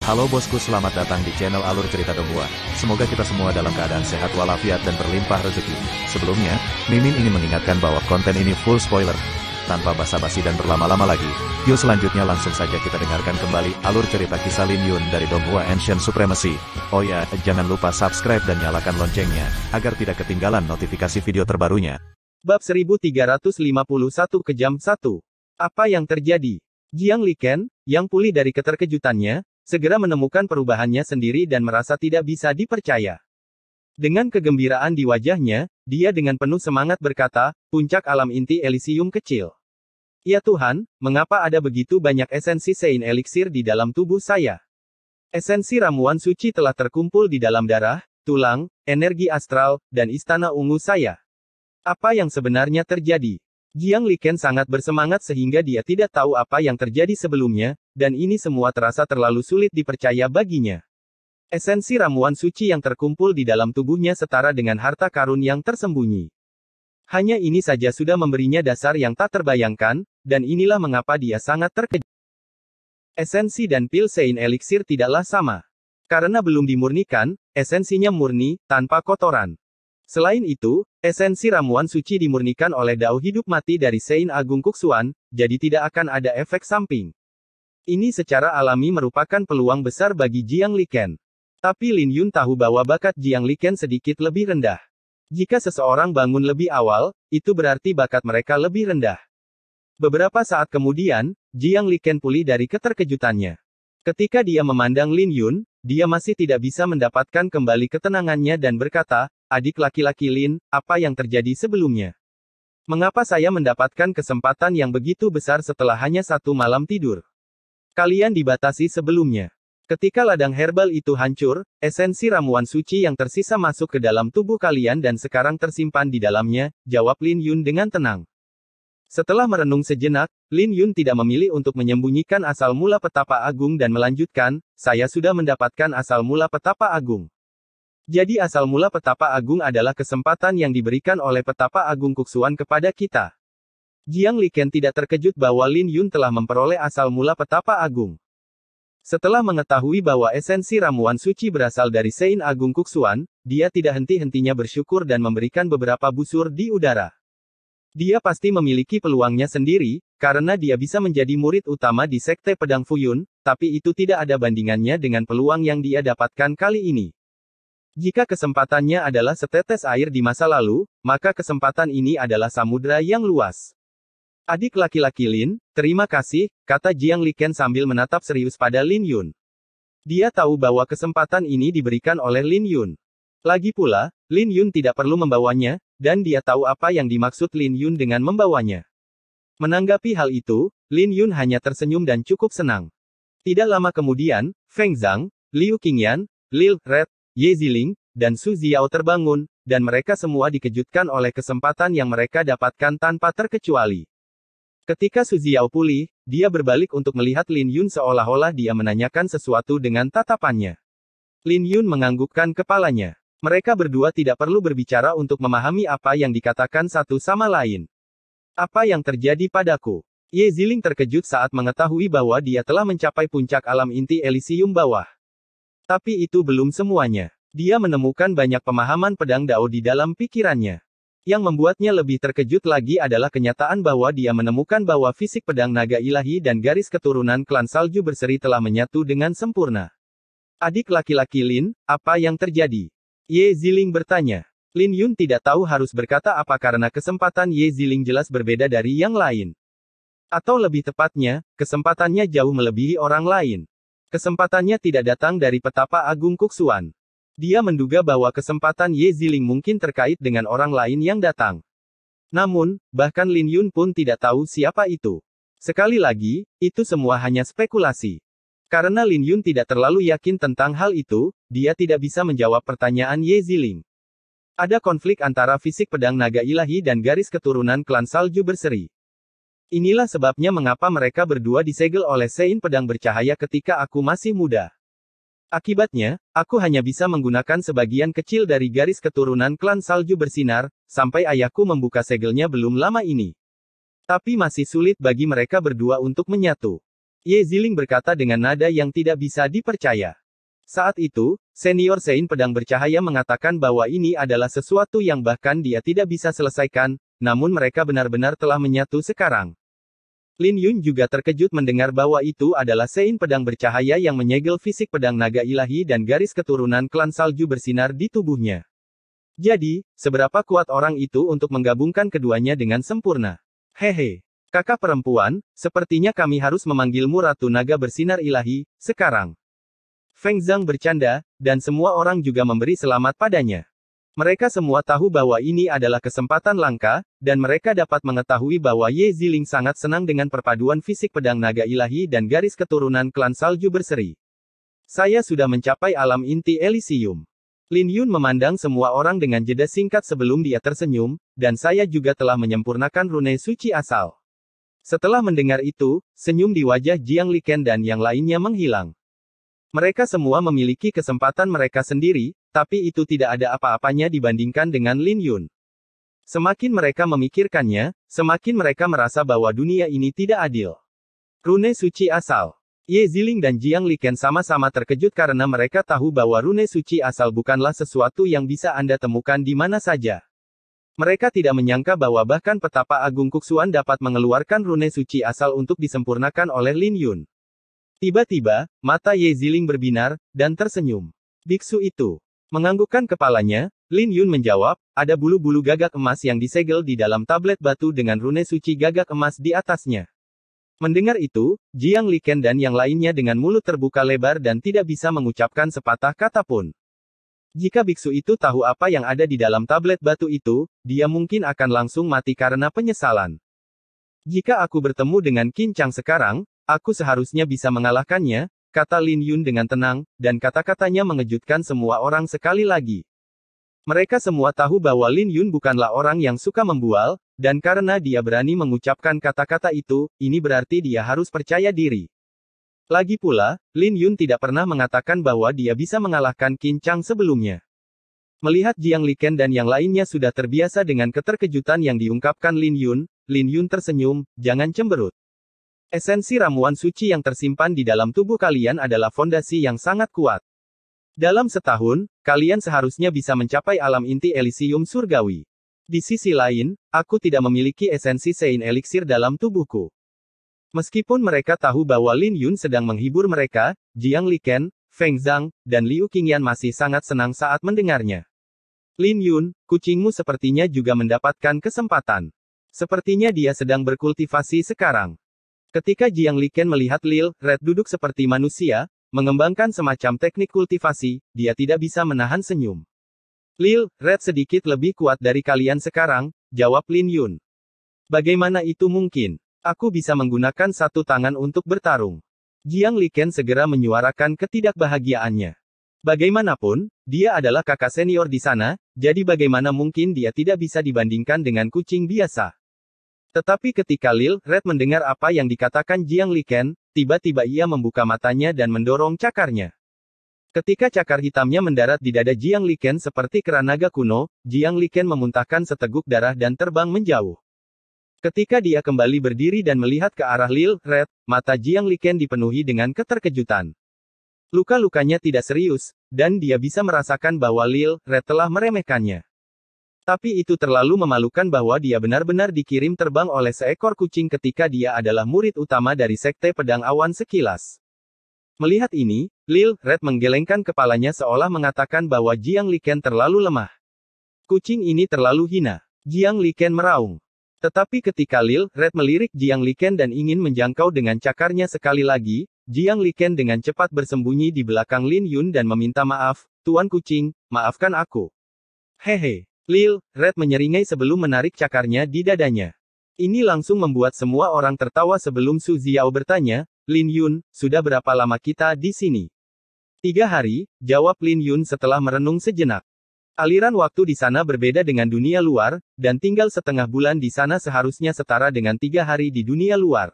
Halo bosku, selamat datang di channel Alur Cerita Donghua. Semoga kita semua dalam keadaan sehat walafiat dan berlimpah rezeki. Sebelumnya, Mimin ingin mengingatkan bahwa konten ini full spoiler. Tanpa basa-basi dan berlama-lama lagi, yuk selanjutnya langsung saja kita dengarkan kembali alur cerita kisah Lin Yun dari Donghua Ancient Supremacy. Oh ya, jangan lupa subscribe dan nyalakan loncengnya, agar tidak ketinggalan notifikasi video terbarunya. Bab 1351 Kejam 1. Apa yang terjadi? Jiang Liken, yang pulih dari keterkejutannya, segera menemukan perubahannya sendiri dan merasa tidak bisa dipercaya. Dengan kegembiraan di wajahnya, dia dengan penuh semangat berkata, "Puncak alam inti Elysium kecil. Ya Tuhan, mengapa ada begitu banyak esensi Sein Elixir di dalam tubuh saya? Esensi ramuan suci telah terkumpul di dalam darah, tulang, energi astral, dan istana ungu saya. Apa yang sebenarnya terjadi?" Jiang Liken sangat bersemangat sehingga dia tidak tahu apa yang terjadi sebelumnya, dan ini semua terasa terlalu sulit dipercaya baginya. Esensi ramuan suci yang terkumpul di dalam tubuhnya setara dengan harta karun yang tersembunyi. Hanya ini saja sudah memberinya dasar yang tak terbayangkan, dan inilah mengapa dia sangat terkejut. Esensi dan pil Sein Elixir tidaklah sama. Karena belum dimurnikan, esensinya murni, tanpa kotoran. Selain itu, esensi ramuan suci dimurnikan oleh dao hidup mati dari Sein Agung Kuksuan, jadi tidak akan ada efek samping. Ini secara alami merupakan peluang besar bagi Jiang Liken. Tapi Lin Yun tahu bahwa bakat Jiang Liken sedikit lebih rendah. Jika seseorang bangun lebih awal, itu berarti bakat mereka lebih rendah. Beberapa saat kemudian, Jiang Liken pulih dari keterkejutannya. Ketika dia memandang Lin Yun, dia masih tidak bisa mendapatkan kembali ketenangannya dan berkata, "Adik laki-laki Lin, apa yang terjadi sebelumnya? Mengapa saya mendapatkan kesempatan yang begitu besar setelah hanya satu malam tidur? Kalian dibatasi sebelumnya. Ketika ladang herbal itu hancur, esensi ramuan suci yang tersisa masuk ke dalam tubuh kalian dan sekarang tersimpan di dalamnya," jawab Lin Yun dengan tenang. Setelah merenung sejenak, Lin Yun tidak memilih untuk menyembunyikan asal mula petapa agung dan melanjutkan, "Saya sudah mendapatkan asal mula petapa agung. Jadi asal mula petapa agung adalah kesempatan yang diberikan oleh petapa agung Kuksuan kepada kita." Jiang Liken tidak terkejut bahwa Lin Yun telah memperoleh asal mula petapa agung. Setelah mengetahui bahwa esensi ramuan suci berasal dari Sein Agung Kuksuan, dia tidak henti-hentinya bersyukur dan memberikan beberapa busur di udara. Dia pasti memiliki peluangnya sendiri, karena dia bisa menjadi murid utama di Sekte Pedang Fuyun, tapi itu tidak ada bandingannya dengan peluang yang dia dapatkan kali ini. Jika kesempatannya adalah setetes air di masa lalu, maka kesempatan ini adalah samudra yang luas. "Adik laki-laki Lin, terima kasih," kata Jiang Liken sambil menatap serius pada Lin Yun. Dia tahu bahwa kesempatan ini diberikan oleh Lin Yun. Lagi pula, Lin Yun tidak perlu membawanya, dan dia tahu apa yang dimaksud Lin Yun dengan membawanya. Menanggapi hal itu, Lin Yun hanya tersenyum dan cukup senang. Tidak lama kemudian, Feng Zhang, Liu Qingyan, Lil Red, Ye Ziling, dan Su Xiao terbangun, dan mereka semua dikejutkan oleh kesempatan yang mereka dapatkan tanpa terkecuali. Ketika Su Xiao pulih, dia berbalik untuk melihat Lin Yun seolah-olah dia menanyakan sesuatu dengan tatapannya. Lin Yun menganggukkan kepalanya. Mereka berdua tidak perlu berbicara untuk memahami apa yang dikatakan satu sama lain. "Apa yang terjadi padaku?" Ye Ziling terkejut saat mengetahui bahwa dia telah mencapai puncak alam inti Elysium bawah. Tapi itu belum semuanya. Dia menemukan banyak pemahaman pedang Dao di dalam pikirannya. Yang membuatnya lebih terkejut lagi adalah kenyataan bahwa dia menemukan bahwa fisik pedang naga ilahi dan garis keturunan klan salju berseri telah menyatu dengan sempurna. "Adik laki-laki Lin, apa yang terjadi?" Ye Ziling bertanya. Lin Yun tidak tahu harus berkata apa karena kesempatan Ye Ziling jelas berbeda dari yang lain. Atau lebih tepatnya, kesempatannya jauh melebihi orang lain. Kesempatannya tidak datang dari petapa agung Kuksuan. Dia menduga bahwa kesempatan Ye Ziling mungkin terkait dengan orang lain yang datang. Namun, bahkan Lin Yun pun tidak tahu siapa itu. Sekali lagi, itu semua hanya spekulasi. Karena Lin Yun tidak terlalu yakin tentang hal itu, dia tidak bisa menjawab pertanyaan Ye Ziling. Ada konflik antara fisik pedang naga ilahi dan garis keturunan klan salju berseri. Inilah sebabnya mengapa mereka berdua disegel oleh Sein Pedang Bercahaya ketika aku masih muda. Akibatnya, aku hanya bisa menggunakan sebagian kecil dari garis keturunan klan salju bersinar, sampai ayahku membuka segelnya belum lama ini. Tapi masih sulit bagi mereka berdua untuk menyatu. Ye Ziling berkata dengan nada yang tidak bisa dipercaya. Saat itu, senior Sein pedang bercahaya mengatakan bahwa ini adalah sesuatu yang bahkan dia tidak bisa selesaikan, namun mereka benar-benar telah menyatu sekarang. Lin Yun juga terkejut mendengar bahwa itu adalah Sein pedang bercahaya yang menyegel fisik pedang naga ilahi dan garis keturunan klan salju bersinar di tubuhnya. Jadi, seberapa kuat orang itu untuk menggabungkan keduanya dengan sempurna? Hehe. Kakak perempuan, sepertinya kami harus memanggilmu Ratu Naga Bersinar Ilahi, sekarang. Feng Zhang bercanda, dan semua orang juga memberi selamat padanya. Mereka semua tahu bahwa ini adalah kesempatan langka, dan mereka dapat mengetahui bahwa Ye Ziling sangat senang dengan perpaduan fisik pedang naga ilahi dan garis keturunan klan salju berseri. Saya sudah mencapai alam inti Elysium. Lin Yun memandang semua orang dengan jeda singkat sebelum dia tersenyum, dan saya juga telah menyempurnakan rune suci asal. Setelah mendengar itu, senyum di wajah Jiang Liken dan yang lainnya menghilang. Mereka semua memiliki kesempatan mereka sendiri, tapi itu tidak ada apa-apanya dibandingkan dengan Lin Yun. Semakin mereka memikirkannya, semakin mereka merasa bahwa dunia ini tidak adil. Rune suci asal. Ye Ziling dan Jiang Liken sama-sama terkejut karena mereka tahu bahwa rune suci asal bukanlah sesuatu yang bisa Anda temukan di mana saja. Mereka tidak menyangka bahwa bahkan petapa Agung Kuksuan dapat mengeluarkan rune suci asal untuk disempurnakan oleh Lin Yun. Tiba-tiba, mata Ye Ziling berbinar, dan tersenyum. Biksu itu menganggukkan kepalanya. Lin Yun menjawab, ada bulu-bulu gagak emas yang disegel di dalam tablet batu dengan rune suci gagak emas di atasnya. Mendengar itu, Jiang Liken dan yang lainnya dengan mulut terbuka lebar dan tidak bisa mengucapkan sepatah kata pun. Jika biksu itu tahu apa yang ada di dalam tablet batu itu, dia mungkin akan langsung mati karena penyesalan. Jika aku bertemu dengan Qin Chang sekarang, aku seharusnya bisa mengalahkannya, kata Lin Yun dengan tenang, dan kata-katanya mengejutkan semua orang sekali lagi. Mereka semua tahu bahwa Lin Yun bukanlah orang yang suka membual, dan karena dia berani mengucapkan kata-kata itu, ini berarti dia harus percaya diri. Lagi pula, Lin Yun tidak pernah mengatakan bahwa dia bisa mengalahkan Qin Chang sebelumnya. Melihat Jiang Liken dan yang lainnya sudah terbiasa dengan keterkejutan yang diungkapkan Lin Yun tersenyum, jangan cemberut. Esensi ramuan suci yang tersimpan di dalam tubuh kalian adalah fondasi yang sangat kuat. Dalam setahun, kalian seharusnya bisa mencapai alam inti Elysium surgawi. Di sisi lain, aku tidak memiliki esensi Sein Elixir dalam tubuhku. Meskipun mereka tahu bahwa Lin Yun sedang menghibur mereka, Jiang Liken, Feng Zhang, dan Liu Qingyan masih sangat senang saat mendengarnya. Lin Yun, kucingmu sepertinya juga mendapatkan kesempatan. Sepertinya dia sedang berkultivasi sekarang. Ketika Jiang Liken melihat Lil Red duduk seperti manusia, mengembangkan semacam teknik kultivasi, dia tidak bisa menahan senyum. Lil Red sedikit lebih kuat dari kalian sekarang, jawab Lin Yun. Bagaimana itu mungkin? Aku bisa menggunakan satu tangan untuk bertarung. Jiang Liken segera menyuarakan ketidakbahagiaannya. Bagaimanapun, dia adalah kakak senior di sana, jadi bagaimana mungkin dia tidak bisa dibandingkan dengan kucing biasa. Tetapi ketika Lil Red mendengar apa yang dikatakan Jiang Liken, tiba-tiba ia membuka matanya dan mendorong cakarnya. Ketika cakar hitamnya mendarat di dada Jiang Liken seperti kera naga kuno, Jiang Liken memuntahkan seteguk darah dan terbang menjauh. Ketika dia kembali berdiri dan melihat ke arah Lil Red, mata Jiang Liken dipenuhi dengan keterkejutan. Luka-lukanya tidak serius, dan dia bisa merasakan bahwa Lil Red telah meremehkannya. Tapi itu terlalu memalukan bahwa dia benar-benar dikirim terbang oleh seekor kucing ketika dia adalah murid utama dari Sekte Pedang Awan sekilas. Melihat ini, Lil Red menggelengkan kepalanya seolah mengatakan bahwa Jiang Liken terlalu lemah. Kucing ini terlalu hina. Jiang Liken meraung. Tetapi ketika Lil Red melirik Jiang Liken dan ingin menjangkau dengan cakarnya sekali lagi, Jiang Liken dengan cepat bersembunyi di belakang Lin Yun dan meminta maaf, Tuan Kucing, maafkan aku. Hehe. Lil Red menyeringai sebelum menarik cakarnya di dadanya. Ini langsung membuat semua orang tertawa sebelum Su Ziao bertanya, Lin Yun, sudah berapa lama kita di sini? 3 hari, jawab Lin Yun setelah merenung sejenak. Aliran waktu di sana berbeda dengan dunia luar, dan tinggal setengah bulan di sana seharusnya setara dengan 3 hari di dunia luar.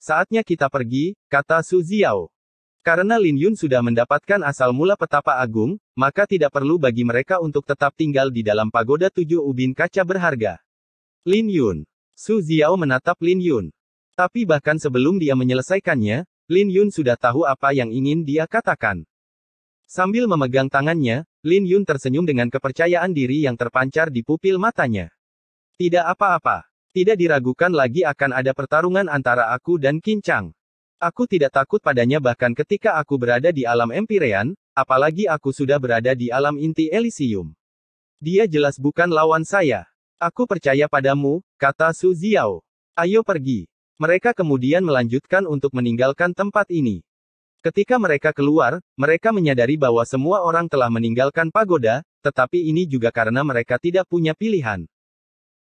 Saatnya kita pergi, kata Su Ziao. Karena Lin Yun sudah mendapatkan asal mula petapa agung, maka tidak perlu bagi mereka untuk tetap tinggal di dalam pagoda 7 ubin kaca berharga. Lin Yun. Su Ziao menatap Lin Yun. Tapi bahkan sebelum dia menyelesaikannya, Lin Yun sudah tahu apa yang ingin dia katakan. Sambil memegang tangannya, Lin Yun tersenyum dengan kepercayaan diri yang terpancar di pupil matanya. Tidak apa-apa. Tidak diragukan lagi akan ada pertarungan antara aku dan Qin Chang. Aku tidak takut padanya bahkan ketika aku berada di alam Empyrean, apalagi aku sudah berada di alam inti Elysium. Dia jelas bukan lawan saya. Aku percaya padamu, kata Su Ziao. Ayo pergi. Mereka kemudian melanjutkan untuk meninggalkan tempat ini. Ketika mereka keluar, mereka menyadari bahwa semua orang telah meninggalkan pagoda, tetapi ini juga karena mereka tidak punya pilihan.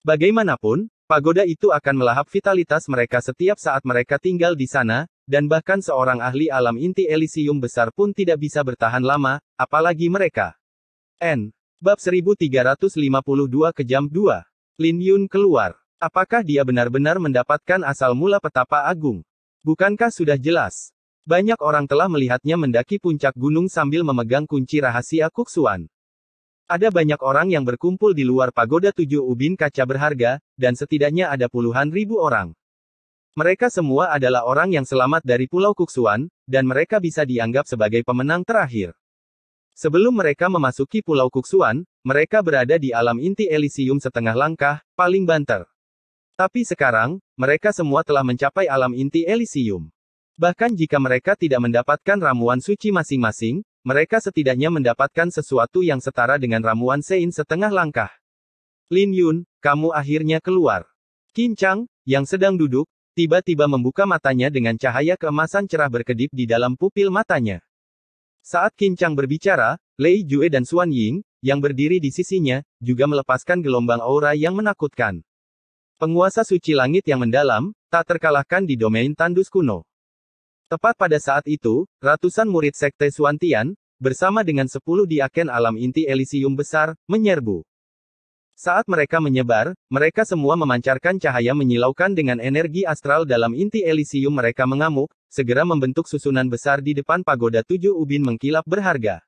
Bagaimanapun, pagoda itu akan melahap vitalitas mereka setiap saat mereka tinggal di sana, dan bahkan seorang ahli alam inti Elysium besar pun tidak bisa bertahan lama, apalagi mereka. Bab 1352 kejam 2. Lin Yun keluar. Apakah dia benar-benar mendapatkan asal mula petapa agung? Bukankah sudah jelas? Banyak orang telah melihatnya mendaki puncak gunung sambil memegang kunci rahasia Kuksuan. Ada banyak orang yang berkumpul di luar pagoda 7 ubin kaca berharga, dan setidaknya ada puluhan ribu orang. Mereka semua adalah orang yang selamat dari Pulau Kuksuan, dan mereka bisa dianggap sebagai pemenang terakhir. Sebelum mereka memasuki Pulau Kuksuan, mereka berada di alam inti Elysium setengah langkah, paling banter. Tapi sekarang, mereka semua telah mencapai alam inti Elysium. Bahkan jika mereka tidak mendapatkan ramuan suci masing-masing, mereka setidaknya mendapatkan sesuatu yang setara dengan ramuan Sein setengah langkah. Lin Yun, kamu akhirnya keluar. Qin Chang, yang sedang duduk, tiba-tiba membuka matanya dengan cahaya keemasan cerah berkedip di dalam pupil matanya. Saat Qin Chang berbicara, Lei Jue dan Xuan Ying, yang berdiri di sisinya, juga melepaskan gelombang aura yang menakutkan. Penguasa suci langit yang mendalam, tak terkalahkan di domain tandus kuno. Tepat pada saat itu, ratusan murid sekte Xuantian, bersama dengan 10 diaken alam inti Elysium besar, menyerbu. Saat mereka menyebar, mereka semua memancarkan cahaya menyilaukan dengan energi astral dalam inti Elysium. Mereka mengamuk, segera membentuk susunan besar di depan pagoda 7 ubin mengkilap berharga.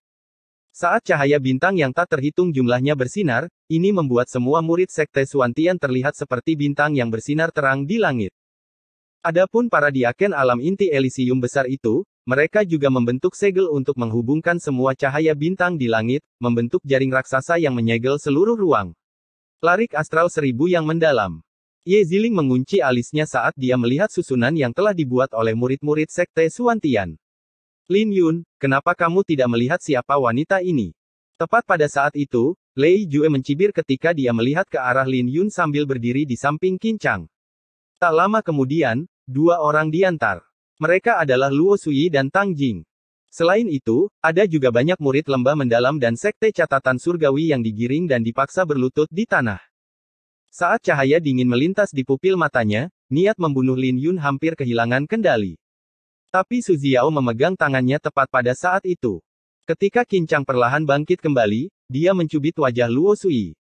Saat cahaya bintang yang tak terhitung jumlahnya bersinar, ini membuat semua murid sekte Xuantian terlihat seperti bintang yang bersinar terang di langit. Adapun para diaken alam inti Elysium besar itu, mereka juga membentuk segel untuk menghubungkan semua cahaya bintang di langit, membentuk jaring raksasa yang menyegel seluruh ruang. Larik astral 1000 yang mendalam. Ye Ziling mengunci alisnya saat dia melihat susunan yang telah dibuat oleh murid-murid sekte Xuantian. Lin Yun, kenapa kamu tidak melihat siapa wanita ini? Tepat pada saat itu, Lei Jue mencibir ketika dia melihat ke arah Lin Yun sambil berdiri di samping Qin Chang. Tak lama kemudian, 2 orang diantar. Mereka adalah Luo Sui dan Tang Jing. Selain itu, ada juga banyak murid lembah mendalam dan sekte catatan surgawi yang digiring dan dipaksa berlutut di tanah. Saat cahaya dingin melintas di pupil matanya, niat membunuh Lin Yun hampir kehilangan kendali. Tapi Su Ziao memegang tangannya tepat pada saat itu. Ketika Qin Chang perlahan bangkit kembali, dia mencubit wajah Luo Sui.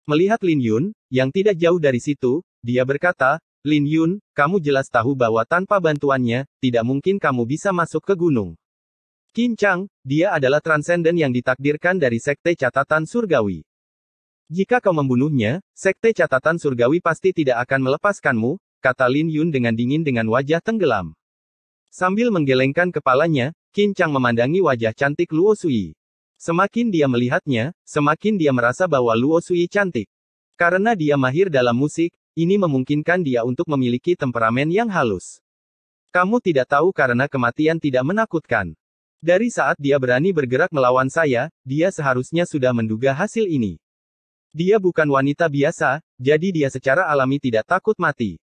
Melihat Lin Yun, yang tidak jauh dari situ, dia berkata, Lin Yun, kamu jelas tahu bahwa tanpa bantuannya, tidak mungkin kamu bisa masuk ke gunung. Qin Chang, dia adalah transenden yang ditakdirkan dari sekte catatan surgawi. Jika kau membunuhnya, sekte catatan surgawi pasti tidak akan melepaskanmu, kata Lin Yun dengan dingin dengan wajah tenggelam. Sambil menggelengkan kepalanya, Qin Chang memandangi wajah cantik Luo Sui. Semakin dia melihatnya, semakin dia merasa bahwa Luo Sui cantik. Karena dia mahir dalam musik, ini memungkinkan dia untuk memiliki temperamen yang halus. Kamu tidak tahu karena kematian tidak menakutkan. Dari saat dia berani bergerak melawan saya, dia seharusnya sudah menduga hasil ini. Dia bukan wanita biasa, jadi dia secara alami tidak takut mati.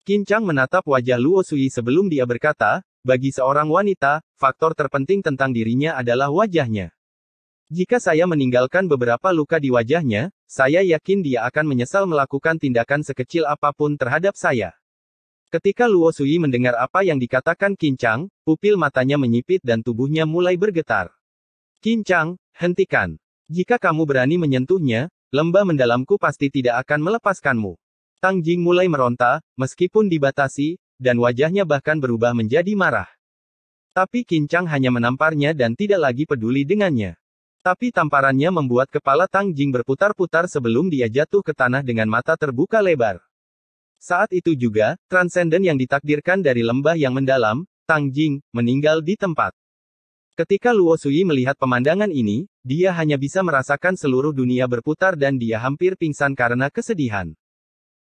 Qin Chang menatap wajah Luo Sui sebelum dia berkata, bagi seorang wanita, faktor terpenting tentang dirinya adalah wajahnya. Jika saya meninggalkan beberapa luka di wajahnya, saya yakin dia akan menyesal melakukan tindakan sekecil apapun terhadap saya. Ketika Luo Sui mendengar apa yang dikatakan Qin Chang, pupil matanya menyipit dan tubuhnya mulai bergetar. Qin Chang, hentikan. Jika kamu berani menyentuhnya, lembah mendalamku pasti tidak akan melepaskanmu. Tang Jing mulai meronta, meskipun dibatasi, dan wajahnya bahkan berubah menjadi marah. Tapi Qin Chang hanya menamparnya dan tidak lagi peduli dengannya. Tapi tamparannya membuat kepala Tang Jing berputar-putar sebelum dia jatuh ke tanah dengan mata terbuka lebar. Saat itu juga, transenden yang ditakdirkan dari lembah yang mendalam, Tang Jing, meninggal di tempat. Ketika Luo Sui melihat pemandangan ini, dia hanya bisa merasakan seluruh dunia berputar dan dia hampir pingsan karena kesedihan.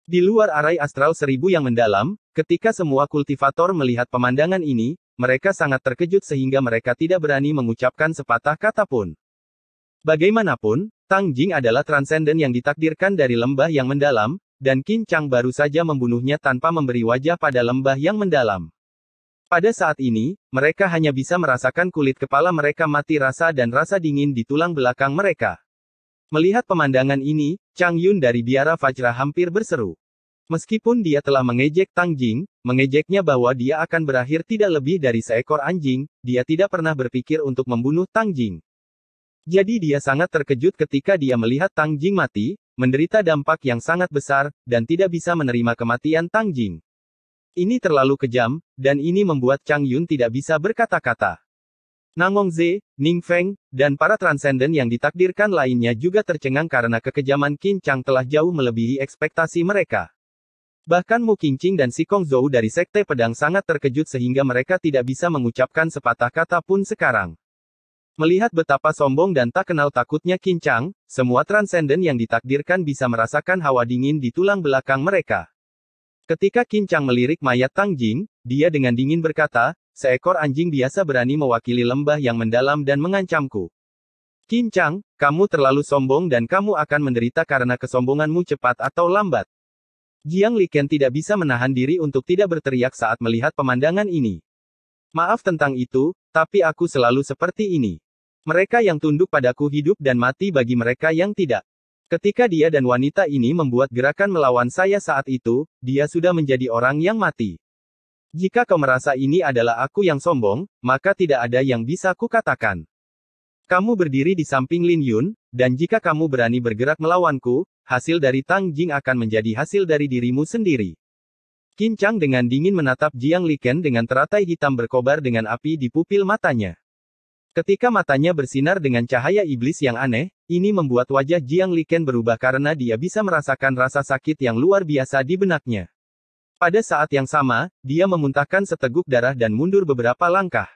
Di luar arai astral 1000 yang mendalam, ketika semua kultivator melihat pemandangan ini, mereka sangat terkejut sehingga mereka tidak berani mengucapkan sepatah kata pun. Bagaimanapun, Tang Jing adalah transenden yang ditakdirkan dari lembah yang mendalam, dan Qin Chang baru saja membunuhnya tanpa memberi wajah pada lembah yang mendalam. Pada saat ini, mereka hanya bisa merasakan kulit kepala mereka mati rasa dan rasa dingin di tulang belakang mereka. Melihat pemandangan ini, Chang Yun dari Biara Vajra hampir berseru. Meskipun dia telah mengejek Tang Jing, mengejeknya bahwa dia akan berakhir tidak lebih dari seekor anjing, dia tidak pernah berpikir untuk membunuh Tang Jing. Jadi dia sangat terkejut ketika dia melihat Tang Jing mati, menderita dampak yang sangat besar, dan tidak bisa menerima kematian Tang Jing. Ini terlalu kejam, dan ini membuat Chang Yun tidak bisa berkata-kata. Nangong Ze, Ning Feng, dan para transenden yang ditakdirkan lainnya juga tercengang karena kekejaman Qin Chang telah jauh melebihi ekspektasi mereka. Bahkan Mu Qingqing dan Si Kong Zhou dari Sekte Pedang sangat terkejut sehingga mereka tidak bisa mengucapkan sepatah kata pun sekarang. Melihat betapa sombong dan tak kenal takutnya Qin Chang, semua transenden yang ditakdirkan bisa merasakan hawa dingin di tulang belakang mereka. Ketika Qin Chang melirik mayat Tang Jing, dia dengan dingin berkata, seekor anjing biasa berani mewakili lembah yang mendalam dan mengancamku. Qin Chang, kamu terlalu sombong dan kamu akan menderita karena kesombonganmu cepat atau lambat. Jiang Liken tidak bisa menahan diri untuk tidak berteriak saat melihat pemandangan ini. Maaf tentang itu, tapi aku selalu seperti ini. Mereka yang tunduk padaku hidup dan mati bagi mereka yang tidak. Ketika dia dan wanita ini membuat gerakan melawan saya saat itu, dia sudah menjadi orang yang mati. Jika kau merasa ini adalah aku yang sombong, maka tidak ada yang bisa kukatakan. Kamu berdiri di samping Lin Yun, dan jika kamu berani bergerak melawanku, hasil dari Tang Jing akan menjadi hasil dari dirimu sendiri. Qin Chang dengan dingin menatap Jiang Liken dengan teratai hitam berkobar dengan api di pupil matanya. Ketika matanya bersinar dengan cahaya iblis yang aneh, ini membuat wajah Jiang Liken berubah karena dia bisa merasakan rasa sakit yang luar biasa di benaknya. Pada saat yang sama, dia memuntahkan seteguk darah dan mundur beberapa langkah.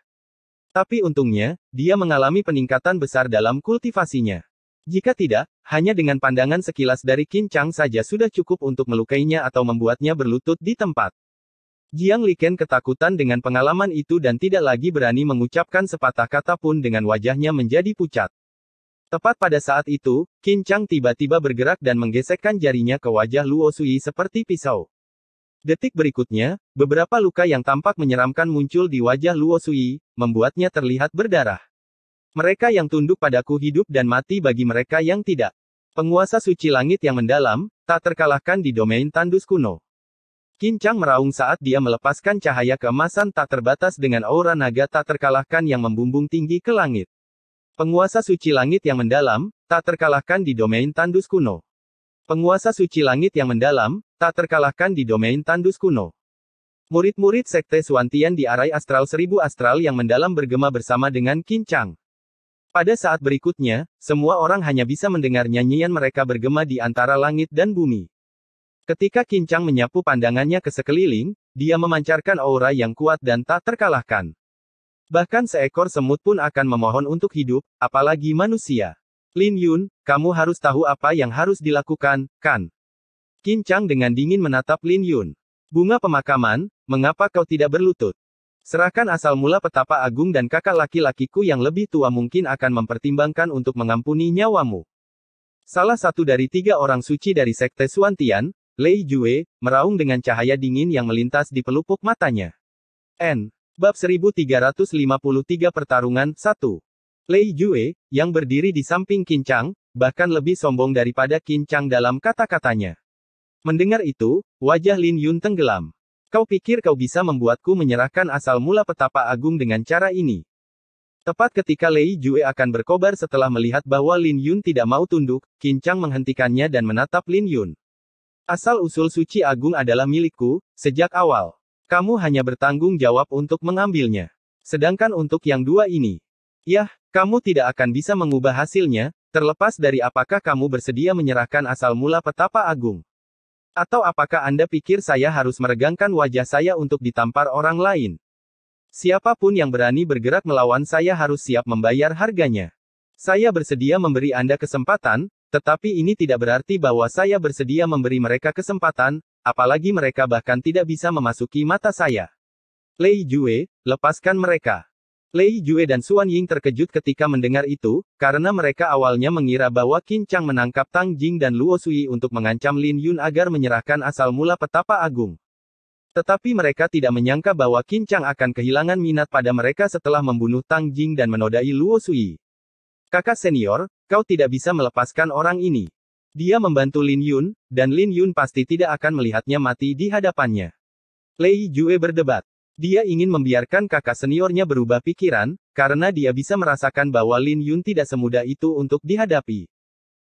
Tapi untungnya, dia mengalami peningkatan besar dalam kultivasinya. Jika tidak, hanya dengan pandangan sekilas dari Qin Chang saja sudah cukup untuk melukainya atau membuatnya berlutut di tempat. Jiang Liken ketakutan dengan pengalaman itu dan tidak lagi berani mengucapkan sepatah kata pun dengan wajahnya menjadi pucat. Tepat pada saat itu, Qin Chang tiba-tiba bergerak dan menggesekkan jarinya ke wajah Luo Sui seperti pisau. Detik berikutnya, beberapa luka yang tampak menyeramkan muncul di wajah Luo Sui, membuatnya terlihat berdarah. Mereka yang tunduk padaku hidup dan mati bagi mereka yang tidak. Penguasa suci langit yang mendalam, tak terkalahkan di domain tandus kuno. Qin Chang meraung saat dia melepaskan cahaya keemasan tak terbatas dengan aura naga tak terkalahkan yang membumbung tinggi ke langit. Penguasa suci langit yang mendalam, tak terkalahkan di domain tandus kuno. Penguasa suci langit yang mendalam, tak terkalahkan di domain tandus kuno. Murid-murid Sekte Suantian di arai astral 1000 astral yang mendalam bergema bersama dengan Qin Chang. Pada saat berikutnya, semua orang hanya bisa mendengar nyanyian mereka bergema di antara langit dan bumi. Ketika Qin Chang menyapu pandangannya ke sekeliling, dia memancarkan aura yang kuat dan tak terkalahkan. Bahkan seekor semut pun akan memohon untuk hidup, apalagi manusia. Lin Yun, kamu harus tahu apa yang harus dilakukan, kan? Qin Chang dengan dingin menatap Lin Yun. Bunga pemakaman, mengapa kau tidak berlutut? Serahkan asal mula petapa agung dan kakak laki-lakiku yang lebih tua mungkin akan mempertimbangkan untuk mengampuni nyawamu. Salah satu dari 3 orang suci dari Sekte Suantian, Lei Jue, meraung dengan cahaya dingin yang melintas di pelupuk matanya. Bab 1353 Pertarungan 1. Lei Jue, yang berdiri di samping Qin Chang, bahkan lebih sombong daripada Qin Chang dalam kata-katanya. Mendengar itu, wajah Lin Yun tenggelam. Kau pikir kau bisa membuatku menyerahkan asal mula petapa agung dengan cara ini? Tepat ketika Lei Jue akan berkobar setelah melihat bahwa Lin Yun tidak mau tunduk, Qin Chang menghentikannya dan menatap Lin Yun. Asal-usul suci agung adalah milikku, sejak awal. Kamu hanya bertanggung jawab untuk mengambilnya. Sedangkan untuk yang dua ini, yah, kamu tidak akan bisa mengubah hasilnya, terlepas dari apakah kamu bersedia menyerahkan asal mula petapa agung. Atau apakah Anda pikir saya harus meregangkan wajah saya untuk ditampar orang lain? Siapapun yang berani bergerak melawan saya harus siap membayar harganya. Saya bersedia memberi Anda kesempatan, tetapi ini tidak berarti bahwa saya bersedia memberi mereka kesempatan, apalagi mereka bahkan tidak bisa memasuki mata saya. Lei Jue, lepaskan mereka. Lei Jue dan Xuan Ying terkejut ketika mendengar itu, karena mereka awalnya mengira bahwa Qin Chang menangkap Tang Jing dan Luo Sui untuk mengancam Lin Yun agar menyerahkan asal mula petapa agung. Tetapi mereka tidak menyangka bahwa Qin Chang akan kehilangan minat pada mereka setelah membunuh Tang Jing dan menodai Luo Sui. Kakak senior, kau tidak bisa melepaskan orang ini. Dia membantu Lin Yun, dan Lin Yun pasti tidak akan melihatnya mati di hadapannya. Lei Jue berdebat. Dia ingin membiarkan kakak seniornya berubah pikiran, karena dia bisa merasakan bahwa Lin Yun tidak semudah itu untuk dihadapi.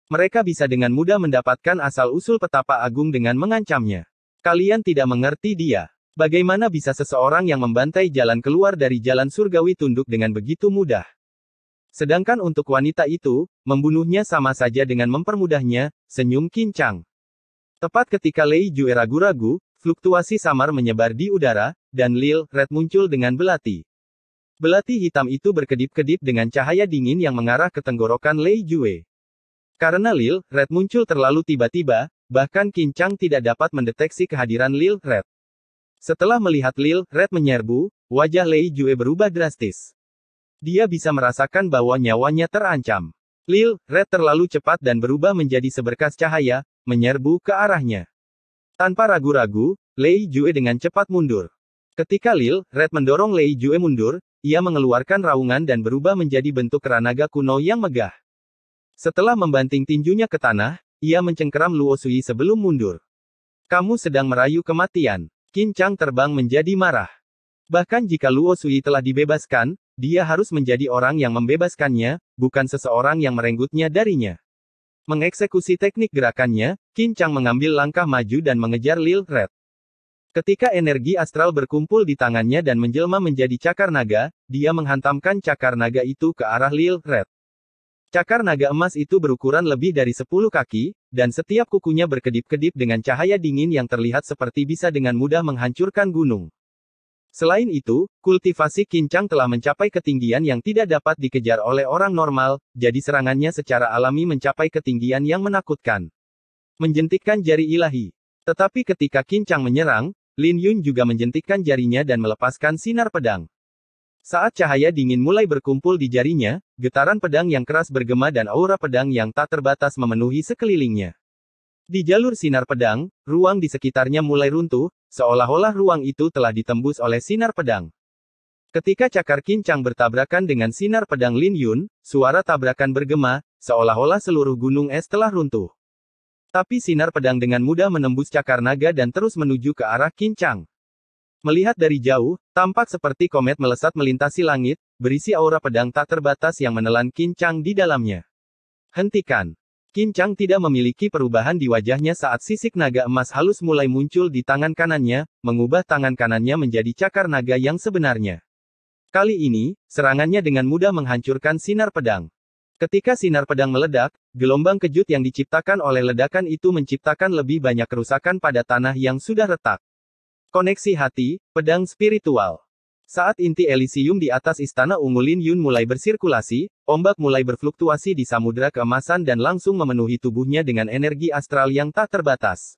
Mereka bisa dengan mudah mendapatkan asal-usul petapa agung dengan mengancamnya. Kalian tidak mengerti dia. Bagaimana bisa seseorang yang membantai jalan keluar dari jalan surgawi tunduk dengan begitu mudah? Sedangkan untuk wanita itu, membunuhnya sama saja dengan mempermudahnya, senyum Qin Chang. Tepat ketika Lei Jue ragu-ragu, fluktuasi samar menyebar di udara, dan Lil Red muncul dengan belati. Belati hitam itu berkedip-kedip dengan cahaya dingin yang mengarah ke tenggorokan Lei Jue. Karena Lil Red muncul terlalu tiba-tiba, bahkan Qin Chang tidak dapat mendeteksi kehadiran Lil Red. Setelah melihat Lil Red menyerbu, wajah Lei Jue berubah drastis. Dia bisa merasakan bahwa nyawanya terancam. Lil Red terlalu cepat dan berubah menjadi seberkas cahaya, menyerbu ke arahnya. Tanpa ragu-ragu, Lei Jue dengan cepat mundur. Ketika Lil Red mendorong Lei Jue mundur, ia mengeluarkan raungan dan berubah menjadi bentuk keranaga kuno yang megah. Setelah membanting tinjunya ke tanah, ia mencengkeram Luo Sui sebelum mundur. Kamu sedang merayu kematian. Qin Chang terbang menjadi marah. Bahkan jika Luo Sui telah dibebaskan, dia harus menjadi orang yang membebaskannya, bukan seseorang yang merenggutnya darinya. Mengeksekusi teknik gerakannya, Qin Chang mengambil langkah maju dan mengejar Lil Red. Ketika energi astral berkumpul di tangannya dan menjelma menjadi cakar naga, dia menghantamkan cakar naga itu ke arah Lil Red. Cakar naga emas itu berukuran lebih dari 10 kaki, dan setiap kukunya berkedip-kedip dengan cahaya dingin yang terlihat seperti bisa dengan mudah menghancurkan gunung. Selain itu, kultivasi Qin Chang telah mencapai ketinggian yang tidak dapat dikejar oleh orang normal, jadi serangannya secara alami mencapai ketinggian yang menakutkan. Menjentikkan jari ilahi. Tetapi ketika Qin Chang menyerang, Lin Yun juga menjentikkan jarinya dan melepaskan sinar pedang. Saat cahaya dingin mulai berkumpul di jarinya, getaran pedang yang keras bergema dan aura pedang yang tak terbatas memenuhi sekelilingnya. Di jalur sinar pedang, ruang di sekitarnya mulai runtuh, seolah-olah ruang itu telah ditembus oleh sinar pedang. Ketika cakar Qin Chang bertabrakan dengan sinar pedang Lin Yun, suara tabrakan bergema, seolah-olah seluruh gunung es telah runtuh. Tapi sinar pedang dengan mudah menembus cakar naga dan terus menuju ke arah Qin Chang. Melihat dari jauh, tampak seperti komet melesat melintasi langit, berisi aura pedang tak terbatas yang menelan Qin Chang di dalamnya. Hentikan. Qin Chang tidak memiliki perubahan di wajahnya saat sisik naga emas halus mulai muncul di tangan kanannya, mengubah tangan kanannya menjadi cakar naga yang sebenarnya. Kali ini, serangannya dengan mudah menghancurkan sinar pedang. Ketika sinar pedang meledak, gelombang kejut yang diciptakan oleh ledakan itu menciptakan lebih banyak kerusakan pada tanah yang sudah retak. Koneksi hati, pedang spiritual. Saat inti Elysium di atas istana ungu Lin Yun mulai bersirkulasi, ombak mulai berfluktuasi di samudra keemasan dan langsung memenuhi tubuhnya dengan energi astral yang tak terbatas.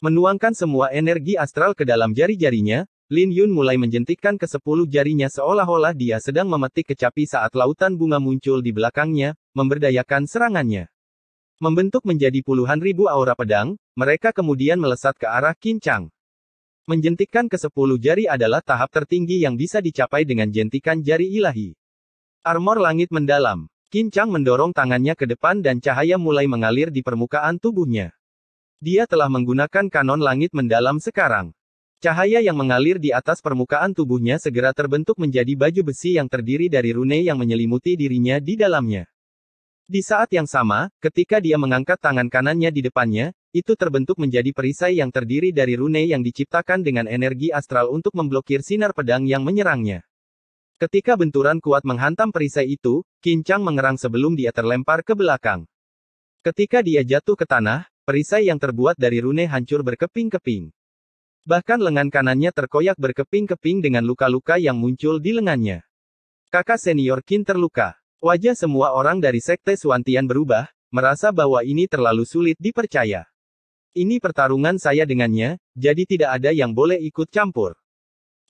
Menuangkan semua energi astral ke dalam jari-jarinya, Lin Yun mulai menjentikkan ke-10 jarinya seolah-olah dia sedang memetik kecapi saat lautan bunga muncul di belakangnya, memberdayakan serangannya. Membentuk menjadi puluhan ribu aura pedang, mereka kemudian melesat ke arah Qin Chang. Menjentikkan ke-10 jari adalah tahap tertinggi yang bisa dicapai dengan jentikan jari ilahi. Armor langit mendalam. Qin Chang mendorong tangannya ke depan dan cahaya mulai mengalir di permukaan tubuhnya. Dia telah menggunakan kanon langit mendalam sekarang. Cahaya yang mengalir di atas permukaan tubuhnya segera terbentuk menjadi baju besi yang terdiri dari rune yang menyelimuti dirinya di dalamnya. Di saat yang sama, ketika dia mengangkat tangan kanannya di depannya, itu terbentuk menjadi perisai yang terdiri dari rune yang diciptakan dengan energi astral untuk memblokir sinar pedang yang menyerangnya. Ketika benturan kuat menghantam perisai itu, Qin Chang mengerang sebelum dia terlempar ke belakang. Ketika dia jatuh ke tanah, perisai yang terbuat dari rune hancur berkeping-keping. Bahkan lengan kanannya terkoyak berkeping-keping dengan luka-luka yang muncul di lengannya. Kakak senior Qin terluka. Wajah semua orang dari Sekte Suantian berubah, merasa bahwa ini terlalu sulit dipercaya. Ini pertarungan saya dengannya, jadi tidak ada yang boleh ikut campur.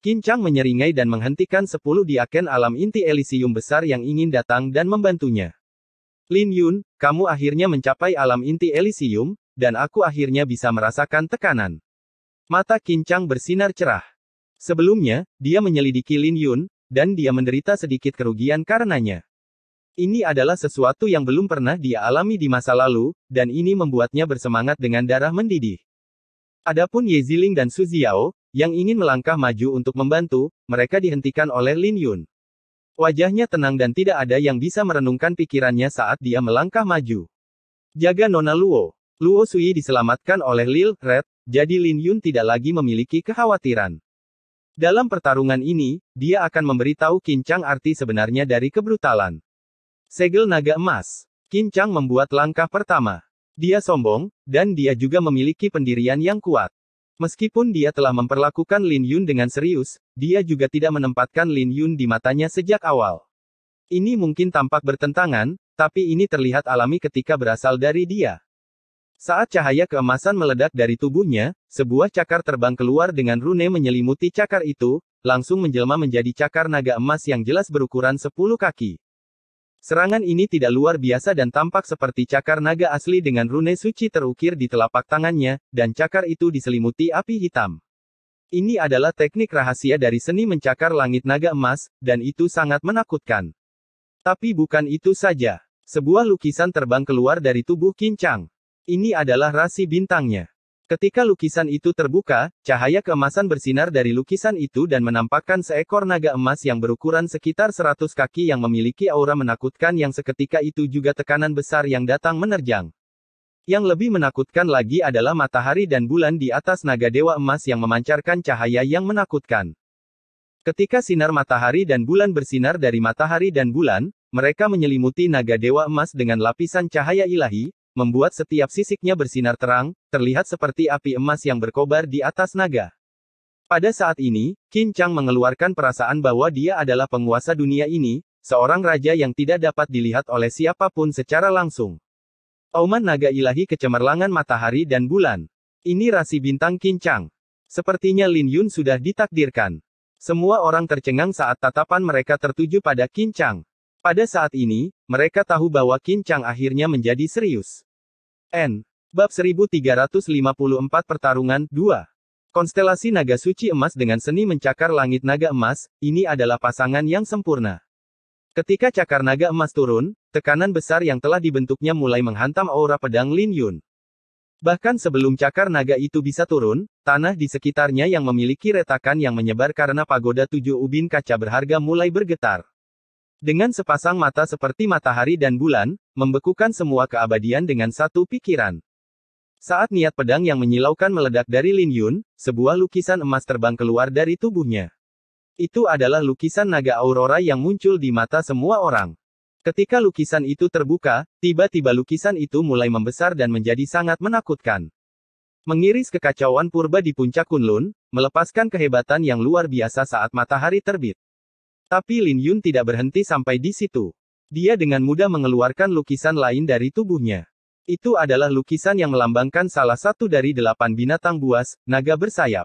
Qin Chang menyeringai dan menghentikan 10 diaken alam inti Elysium besar yang ingin datang dan membantunya. Lin Yun, kamu akhirnya mencapai alam inti Elysium, dan aku akhirnya bisa merasakan tekanan. Mata Qin Chang bersinar cerah. Sebelumnya, dia menyelidiki Lin Yun, dan dia menderita sedikit kerugian karenanya. Ini adalah sesuatu yang belum pernah dia alami di masa lalu, dan ini membuatnya bersemangat dengan darah mendidih. Adapun Ye Ziling dan Su Xiao, yang ingin melangkah maju untuk membantu, mereka dihentikan oleh Lin Yun. Wajahnya tenang dan tidak ada yang bisa merenungkan pikirannya saat dia melangkah maju. Jaga Nona Luo. Luo Sui diselamatkan oleh Lil Red, jadi Lin Yun tidak lagi memiliki kekhawatiran. Dalam pertarungan ini, dia akan memberitahu Qin Chang arti sebenarnya dari kebrutalan. Segel naga emas. Qin Chang membuat langkah pertama. Dia sombong, dan dia juga memiliki pendirian yang kuat. Meskipun dia telah memperlakukan Lin Yun dengan serius, dia juga tidak menempatkan Lin Yun di matanya sejak awal. Ini mungkin tampak bertentangan, tapi ini terlihat alami ketika berasal dari dia. Saat cahaya keemasan meledak dari tubuhnya, sebuah cakar terbang keluar dengan rune menyelimuti cakar itu, langsung menjelma menjadi cakar naga emas yang jelas berukuran 10 kaki. Serangan ini tidak luar biasa dan tampak seperti cakar naga asli dengan rune suci terukir di telapak tangannya, dan cakar itu diselimuti api hitam. Ini adalah teknik rahasia dari seni mencakar langit naga emas, dan itu sangat menakutkan. Tapi bukan itu saja. Sebuah lukisan terbang keluar dari tubuh Qin Chang. Ini adalah rasi bintangnya. Ketika lukisan itu terbuka, cahaya keemasan bersinar dari lukisan itu dan menampakkan seekor naga emas yang berukuran sekitar 100 kaki yang memiliki aura menakutkan yang seketika itu juga tekanan besar yang datang menerjang. Yang lebih menakutkan lagi adalah matahari dan bulan di atas naga dewa emas yang memancarkan cahaya yang menakutkan. Ketika sinar matahari dan bulan bersinar dari matahari dan bulan, mereka menyelimuti naga dewa emas dengan lapisan cahaya ilahi, membuat setiap sisiknya bersinar terang, terlihat seperti api emas yang berkobar di atas naga. Pada saat ini, Qin Chang mengeluarkan perasaan bahwa dia adalah penguasa dunia ini, seorang raja yang tidak dapat dilihat oleh siapapun secara langsung. Auman naga ilahi kecemerlangan matahari dan bulan. Ini rasi bintang Qin Chang. Sepertinya Lin Yun sudah ditakdirkan. Semua orang tercengang saat tatapan mereka tertuju pada Qin Chang. Pada saat ini, mereka tahu bahwa Qin Chang akhirnya menjadi serius. Bab 1354 Pertarungan 2. Konstelasi naga suci emas dengan seni mencakar langit naga emas, ini adalah pasangan yang sempurna. Ketika cakar naga emas turun, tekanan besar yang telah dibentuknya mulai menghantam aura pedang Lin Yun. Bahkan sebelum cakar naga itu bisa turun, tanah di sekitarnya yang memiliki retakan yang menyebar karena pagoda 7 ubin kaca berharga mulai bergetar. Dengan sepasang mata seperti matahari dan bulan, membekukan semua keabadian dengan satu pikiran. Saat niat pedang yang menyilaukan meledak dari Lin Yun, sebuah lukisan emas terbang keluar dari tubuhnya. Itu adalah lukisan naga aurora yang muncul di mata semua orang. Ketika lukisan itu terbuka, tiba-tiba lukisan itu mulai membesar dan menjadi sangat menakutkan. Mengiris kekacauan purba di puncak Kunlun, melepaskan kehebatan yang luar biasa saat matahari terbit. Tapi Lin Yun tidak berhenti sampai di situ. Dia dengan mudah mengeluarkan lukisan lain dari tubuhnya. Itu adalah lukisan yang melambangkan salah satu dari 8 binatang buas, naga bersayap.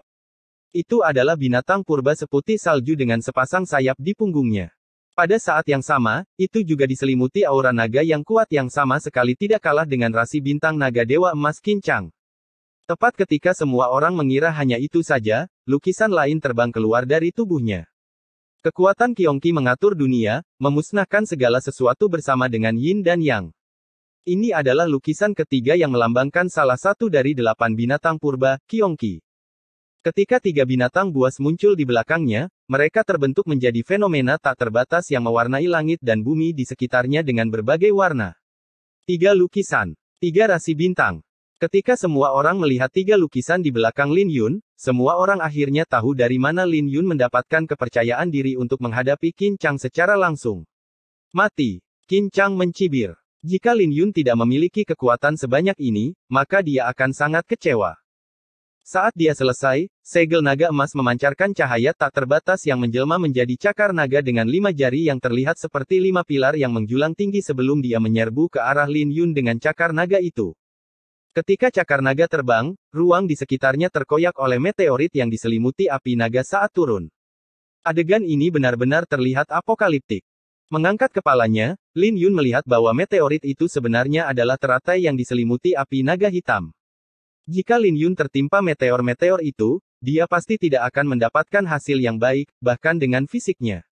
Itu adalah binatang purba seputih salju dengan sepasang sayap di punggungnya. Pada saat yang sama, itu juga diselimuti aura naga yang kuat yang sama sekali tidak kalah dengan rasi bintang naga dewa emas Qin Chang. Tepat ketika semua orang mengira hanya itu saja, lukisan lain terbang keluar dari tubuhnya. Kekuatan Qiongqi mengatur dunia, memusnahkan segala sesuatu bersama dengan Yin dan Yang. Ini adalah lukisan ketiga yang melambangkan salah satu dari 8 binatang purba, Qiongqi. Ketika 3 binatang buas muncul di belakangnya, mereka terbentuk menjadi fenomena tak terbatas yang mewarnai langit dan bumi di sekitarnya dengan berbagai warna. 3 lukisan. 3 rasi bintang. Ketika semua orang melihat 3 lukisan di belakang Lin Yun, semua orang akhirnya tahu dari mana Lin Yun mendapatkan kepercayaan diri untuk menghadapi Qin Chang secara langsung. Mati. Qin Chang mencibir. Jika Lin Yun tidak memiliki kekuatan sebanyak ini, maka dia akan sangat kecewa. Saat dia selesai, segel naga emas memancarkan cahaya tak terbatas yang menjelma menjadi cakar naga dengan 5 jari yang terlihat seperti 5 pilar yang menjulang tinggi sebelum dia menyerbu ke arah Lin Yun dengan cakar naga itu. Ketika cakar naga terbang, ruang di sekitarnya terkoyak oleh meteorit yang diselimuti api naga saat turun. Adegan ini benar-benar terlihat apokaliptik. Mengangkat kepalanya, Lin Yun melihat bahwa meteorit itu sebenarnya adalah teratai yang diselimuti api naga hitam. Jika Lin Yun tertimpa meteor-meteor itu, dia pasti tidak akan mendapatkan hasil yang baik, bahkan dengan fisiknya.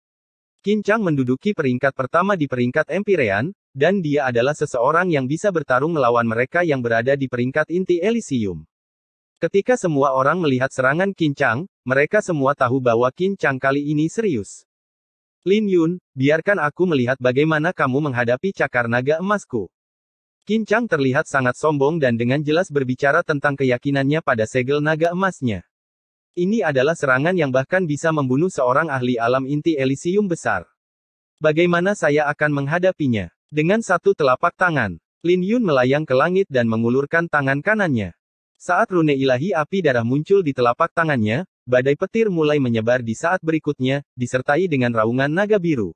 Qin Chang menduduki peringkat pertama di peringkat Empyrean, dan dia adalah seseorang yang bisa bertarung melawan mereka yang berada di peringkat inti Elysium. Ketika semua orang melihat serangan Qin Chang, mereka semua tahu bahwa Qin Chang kali ini serius. Lin Yun, biarkan aku melihat bagaimana kamu menghadapi cakar naga emasku. Qin Chang terlihat sangat sombong dan dengan jelas berbicara tentang keyakinannya pada segel naga emasnya. Ini adalah serangan yang bahkan bisa membunuh seorang ahli alam inti Elysium besar. Bagaimana saya akan menghadapinya? Dengan satu telapak tangan, Lin Yun melayang ke langit dan mengulurkan tangan kanannya. Saat rune ilahi api darah muncul di telapak tangannya, badai petir mulai menyebar di saat berikutnya, disertai dengan raungan naga biru.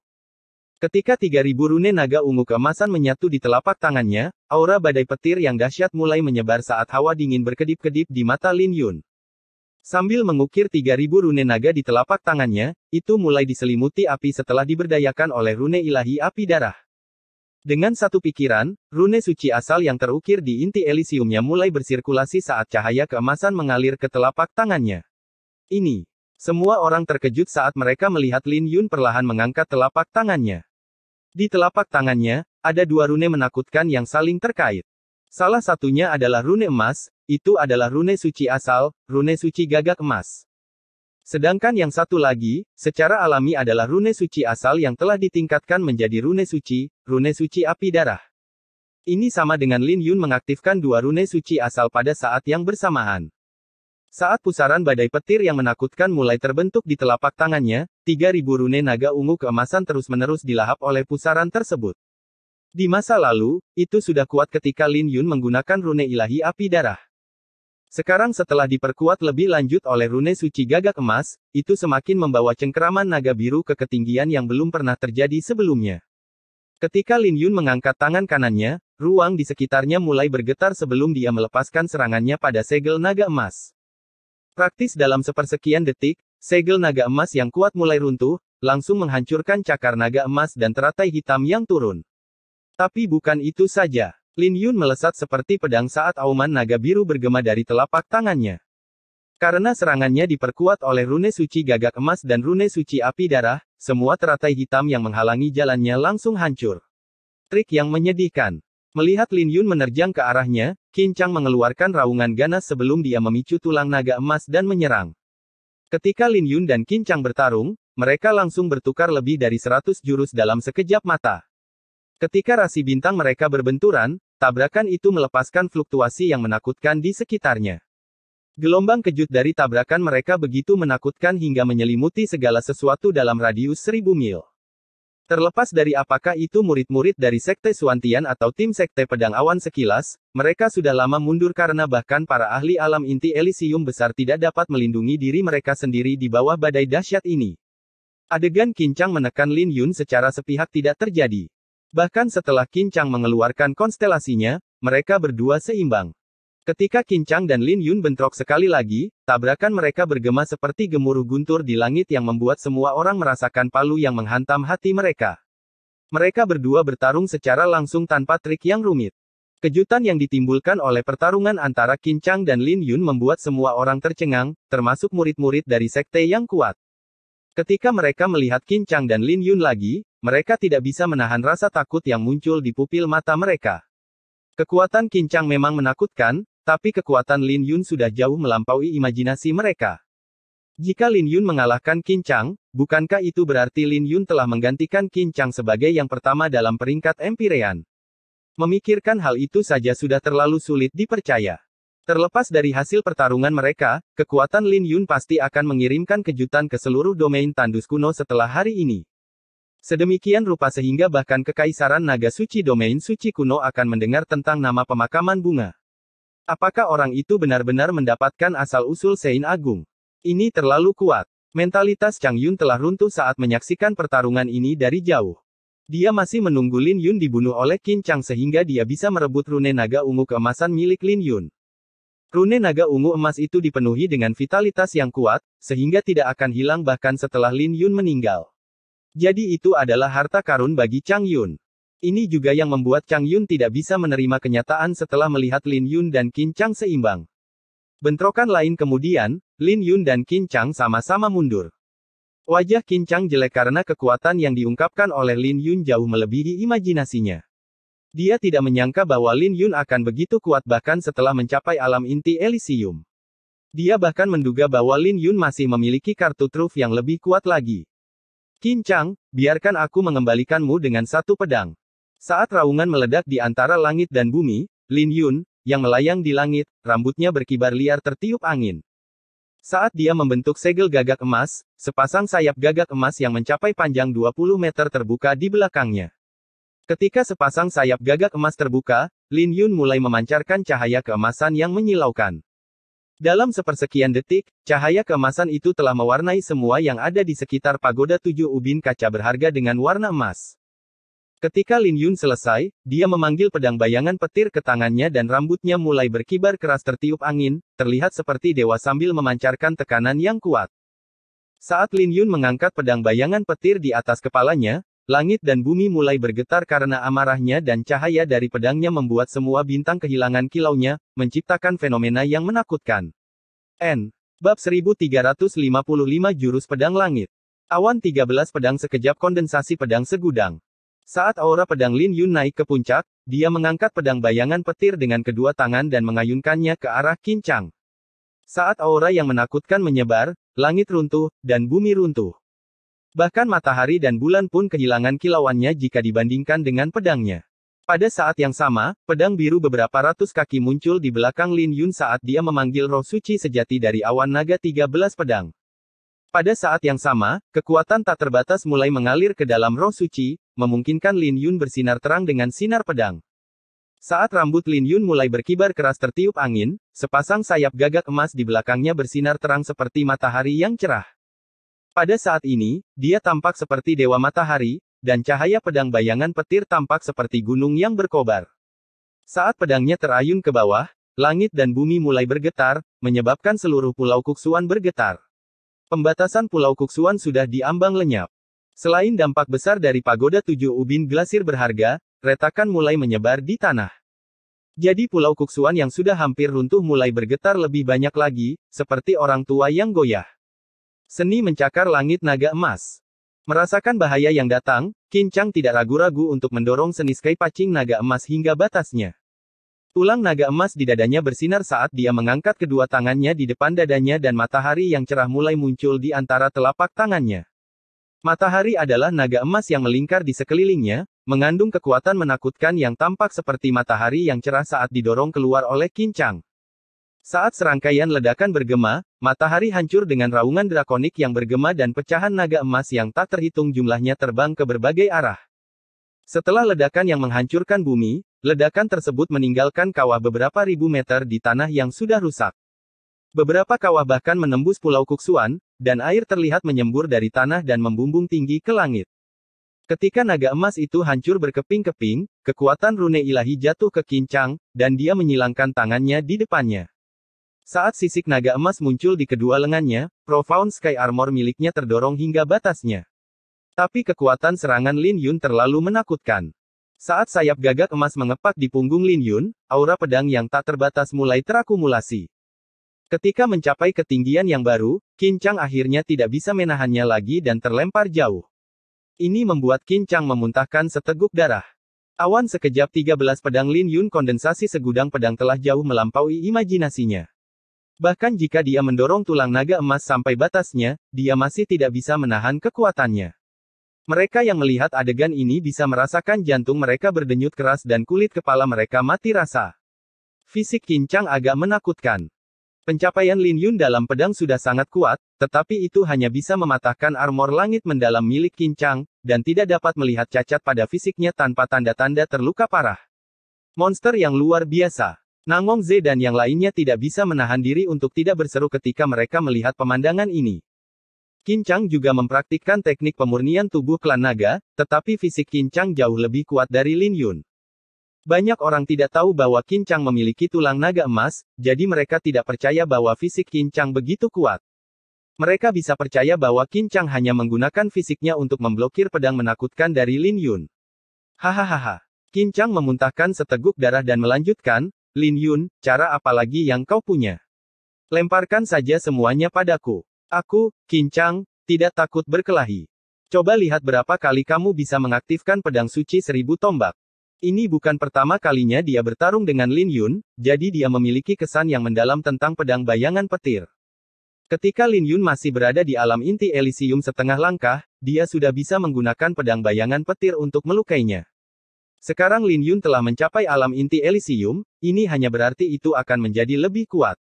Ketika 3000 rune naga ungu keemasan menyatu di telapak tangannya, aura badai petir yang dahsyat mulai menyebar saat hawa dingin berkedip-kedip di mata Lin Yun. Sambil mengukir 3000 rune naga di telapak tangannya, itu mulai diselimuti api setelah diberdayakan oleh rune ilahi api darah. Dengan satu pikiran, rune suci asal yang terukir di inti Elysiumnya mulai bersirkulasi saat cahaya keemasan mengalir ke telapak tangannya. Ini. Semua orang terkejut saat mereka melihat Lin Yun perlahan mengangkat telapak tangannya. Di telapak tangannya, ada 2 rune menakutkan yang saling terkait. Salah satunya adalah rune emas, itu adalah rune suci asal, rune suci gagak emas. Sedangkan yang satu lagi, secara alami adalah rune suci asal yang telah ditingkatkan menjadi rune suci api darah. Ini sama dengan Lin Yun mengaktifkan 2 rune suci asal pada saat yang bersamaan. Saat pusaran badai petir yang menakutkan mulai terbentuk di telapak tangannya, 3000 rune naga ungu keemasan terus-menerus dilahap oleh pusaran tersebut. Di masa lalu, itu sudah kuat ketika Lin Yun menggunakan rune ilahi api darah. Sekarang setelah diperkuat lebih lanjut oleh rune suci gagak emas, itu semakin membawa cengkeraman naga biru ke ketinggian yang belum pernah terjadi sebelumnya. Ketika Lin Yun mengangkat tangan kanannya, ruang di sekitarnya mulai bergetar sebelum dia melepaskan serangannya pada segel naga emas. Praktis dalam sepersekian detik, segel naga emas yang kuat mulai runtuh, langsung menghancurkan cakar naga emas dan teratai hitam yang turun. Tapi bukan itu saja. Lin Yun melesat seperti pedang saat auman naga biru bergema dari telapak tangannya. Karena serangannya diperkuat oleh rune suci gagak emas dan rune suci api darah, semua teratai hitam yang menghalangi jalannya langsung hancur. Trik yang menyedihkan. Melihat Lin Yun menerjang ke arahnya, Qin Chang mengeluarkan raungan ganas sebelum dia memicu tulang naga emas dan menyerang. Ketika Lin Yun dan Qin Chang bertarung, mereka langsung bertukar lebih dari 100 jurus dalam sekejap mata. Ketika rasi bintang mereka berbenturan, tabrakan itu melepaskan fluktuasi yang menakutkan di sekitarnya. Gelombang kejut dari tabrakan mereka begitu menakutkan hingga menyelimuti segala sesuatu dalam radius 1000 mil. Terlepas dari apakah itu murid-murid dari Sekte Suantian atau tim Sekte Pedang Awan sekilas, mereka sudah lama mundur karena bahkan para ahli alam inti Elysium besar tidak dapat melindungi diri mereka sendiri di bawah badai dahsyat ini. Adegan Qin Chang menekan Lin Yun secara sepihak tidak terjadi. Bahkan setelah Qin Chang mengeluarkan konstelasinya, mereka berdua seimbang. Ketika Qin Chang dan Lin Yun bentrok sekali lagi, tabrakan mereka bergema seperti gemuruh guntur di langit yang membuat semua orang merasakan palu yang menghantam hati mereka. Mereka berdua bertarung secara langsung tanpa trik yang rumit. Kejutan yang ditimbulkan oleh pertarungan antara Qin Chang dan Lin Yun membuat semua orang tercengang, termasuk murid-murid dari sekte yang kuat. Ketika mereka melihat Qin Chang dan Lin Yun lagi, mereka tidak bisa menahan rasa takut yang muncul di pupil mata mereka. Kekuatan Qin Chang memang menakutkan, tapi kekuatan Lin Yun sudah jauh melampaui imajinasi mereka. Jika Lin Yun mengalahkan Qin Chang, bukankah itu berarti Lin Yun telah menggantikan Qin Chang sebagai yang pertama dalam peringkat Empyrean? Memikirkan hal itu saja sudah terlalu sulit dipercaya. Terlepas dari hasil pertarungan mereka, kekuatan Lin Yun pasti akan mengirimkan kejutan ke seluruh domain tandus kuno setelah hari ini. Sedemikian rupa sehingga bahkan Kekaisaran Naga Suci domain suci kuno akan mendengar tentang nama pemakaman bunga. Apakah orang itu benar-benar mendapatkan asal-usul Sein Agung? Ini terlalu kuat. Mentalitas Chang Yun telah runtuh saat menyaksikan pertarungan ini dari jauh. Dia masih menunggu Lin Yun dibunuh oleh Qin Chang sehingga dia bisa merebut rune naga ungu keemasan milik Lin Yun. Rune naga ungu emas itu dipenuhi dengan vitalitas yang kuat, sehingga tidak akan hilang bahkan setelah Lin Yun meninggal. Jadi itu adalah harta karun bagi Chang Yun. Ini juga yang membuat Chang Yun tidak bisa menerima kenyataan setelah melihat Lin Yun dan Qin Chang seimbang. Bentrokan lain kemudian, Lin Yun dan Qin Chang sama-sama mundur. Wajah Qin Chang jelek karena kekuatan yang diungkapkan oleh Lin Yun jauh melebihi imajinasinya. Dia tidak menyangka bahwa Lin Yun akan begitu kuat bahkan setelah mencapai alam inti Elysium. Dia bahkan menduga bahwa Lin Yun masih memiliki kartu truf yang lebih kuat lagi. Qin Chang, biarkan aku mengembalikanmu dengan satu pedang. Saat raungan meledak di antara langit dan bumi, Lin Yun, yang melayang di langit, rambutnya berkibar liar tertiup angin. Saat dia membentuk segel gagak emas, sepasang sayap gagak emas yang mencapai panjang 20 meter terbuka di belakangnya. Ketika sepasang sayap gagak emas terbuka, Lin Yun mulai memancarkan cahaya keemasan yang menyilaukan. Dalam sepersekian detik, cahaya keemasan itu telah mewarnai semua yang ada di sekitar pagoda 7 ubin kaca berharga dengan warna emas. Ketika Lin Yun selesai, dia memanggil pedang bayangan petir ke tangannya dan rambutnya mulai berkibar keras tertiup angin, terlihat seperti dewa sambil memancarkan tekanan yang kuat. Saat Lin Yun mengangkat pedang bayangan petir di atas kepalanya, langit dan bumi mulai bergetar karena amarahnya dan cahaya dari pedangnya membuat semua bintang kehilangan kilaunya, menciptakan fenomena yang menakutkan. Bab 1355 Jurus Pedang Langit. Awan 13 Pedang Sekejap Kondensasi Pedang Segudang. Saat aura pedang Lin Yun naik ke puncak, dia mengangkat pedang bayangan petir dengan kedua tangan dan mengayunkannya ke arah Qin Chang. Saat aura yang menakutkan menyebar, langit runtuh, dan bumi runtuh. Bahkan matahari dan bulan pun kehilangan kilauannya jika dibandingkan dengan pedangnya. Pada saat yang sama, pedang biru beberapa ratus kaki muncul di belakang Lin Yun saat dia memanggil roh suci sejati dari awan naga 13 pedang. Pada saat yang sama, kekuatan tak terbatas mulai mengalir ke dalam roh suci, memungkinkan Lin Yun bersinar terang dengan sinar pedang. Saat rambut Lin Yun mulai berkibar keras tertiup angin, sepasang sayap gagak emas di belakangnya bersinar terang seperti matahari yang cerah. Pada saat ini, dia tampak seperti dewa matahari, dan cahaya pedang bayangan petir tampak seperti gunung yang berkobar. Saat pedangnya terayun ke bawah, langit dan bumi mulai bergetar, menyebabkan seluruh pulau Kuksuan bergetar. Pembatasan Pulau Kuksuan sudah diambang lenyap. Selain dampak besar dari pagoda 7 ubin glasir berharga, retakan mulai menyebar di tanah. Jadi Pulau Kuksuan yang sudah hampir runtuh mulai bergetar lebih banyak lagi, seperti orang tua yang goyah. Seni mencakar langit naga emas. Merasakan bahaya yang datang, Qin Chang tidak ragu-ragu untuk mendorong seni sky pacing naga emas hingga batasnya. Tulang naga emas di dadanya bersinar saat dia mengangkat kedua tangannya di depan dadanya dan matahari yang cerah mulai muncul di antara telapak tangannya. Matahari adalah naga emas yang melingkar di sekelilingnya, mengandung kekuatan menakutkan yang tampak seperti matahari yang cerah saat didorong keluar oleh Qin Chang. Saat serangkaian ledakan bergema, matahari hancur dengan raungan drakonik yang bergema dan pecahan naga emas yang tak terhitung jumlahnya terbang ke berbagai arah. Setelah ledakan yang menghancurkan bumi, ledakan tersebut meninggalkan kawah beberapa ribu meter di tanah yang sudah rusak. Beberapa kawah bahkan menembus Pulau Kuksuan, dan air terlihat menyembur dari tanah dan membumbung tinggi ke langit. Ketika naga emas itu hancur berkeping-keping, kekuatan rune ilahi jatuh ke Qin Chang, dan dia menyilangkan tangannya di depannya. Saat sisik naga emas muncul di kedua lengannya, Profound Sky Armor miliknya terdorong hingga batasnya. Tapi kekuatan serangan Lin Yun terlalu menakutkan. Saat sayap gagak emas mengepak di punggung Lin Yun, aura pedang yang tak terbatas mulai terakumulasi. Ketika mencapai ketinggian yang baru, Qin Chang akhirnya tidak bisa menahannya lagi dan terlempar jauh. Ini membuat Qin Chang memuntahkan seteguk darah. Awan sekejap 13 pedang Lin Yun kondensasi segudang pedang telah jauh melampaui imajinasinya. Bahkan jika dia mendorong tulang naga emas sampai batasnya, dia masih tidak bisa menahan kekuatannya. Mereka yang melihat adegan ini bisa merasakan jantung mereka berdenyut keras dan kulit kepala mereka mati rasa. Fisik Qin Chang agak menakutkan. Pencapaian Lin Yun dalam pedang sudah sangat kuat, tetapi itu hanya bisa mematahkan armor langit mendalam milik Qin Chang, dan tidak dapat melihat cacat pada fisiknya tanpa tanda-tanda terluka parah. Monster yang luar biasa. Nangong Ze dan yang lainnya tidak bisa menahan diri untuk tidak berseru ketika mereka melihat pemandangan ini. Qin Chang juga mempraktikkan teknik pemurnian tubuh klan naga, tetapi fisik Qin Chang jauh lebih kuat dari Lin Yun. Banyak orang tidak tahu bahwa Qin Chang memiliki tulang naga emas, jadi mereka tidak percaya bahwa fisik Qin Chang begitu kuat. Mereka bisa percaya bahwa Qin Chang hanya menggunakan fisiknya untuk memblokir pedang menakutkan dari Lin Yun. Hahaha. Qin Chang memuntahkan seteguk darah dan melanjutkan, Lin Yun, cara apa lagi yang kau punya? Lemparkan saja semuanya padaku. Aku, Qin Chang, tidak takut berkelahi. Coba lihat berapa kali kamu bisa mengaktifkan pedang suci 1000 tombak. Ini bukan pertama kalinya dia bertarung dengan Lin Yun, jadi dia memiliki kesan yang mendalam tentang pedang bayangan petir. Ketika Lin Yun masih berada di alam inti Elysium setengah langkah, dia sudah bisa menggunakan pedang bayangan petir untuk melukainya. Sekarang Lin Yun telah mencapai alam inti Elysium, ini hanya berarti itu akan menjadi lebih kuat.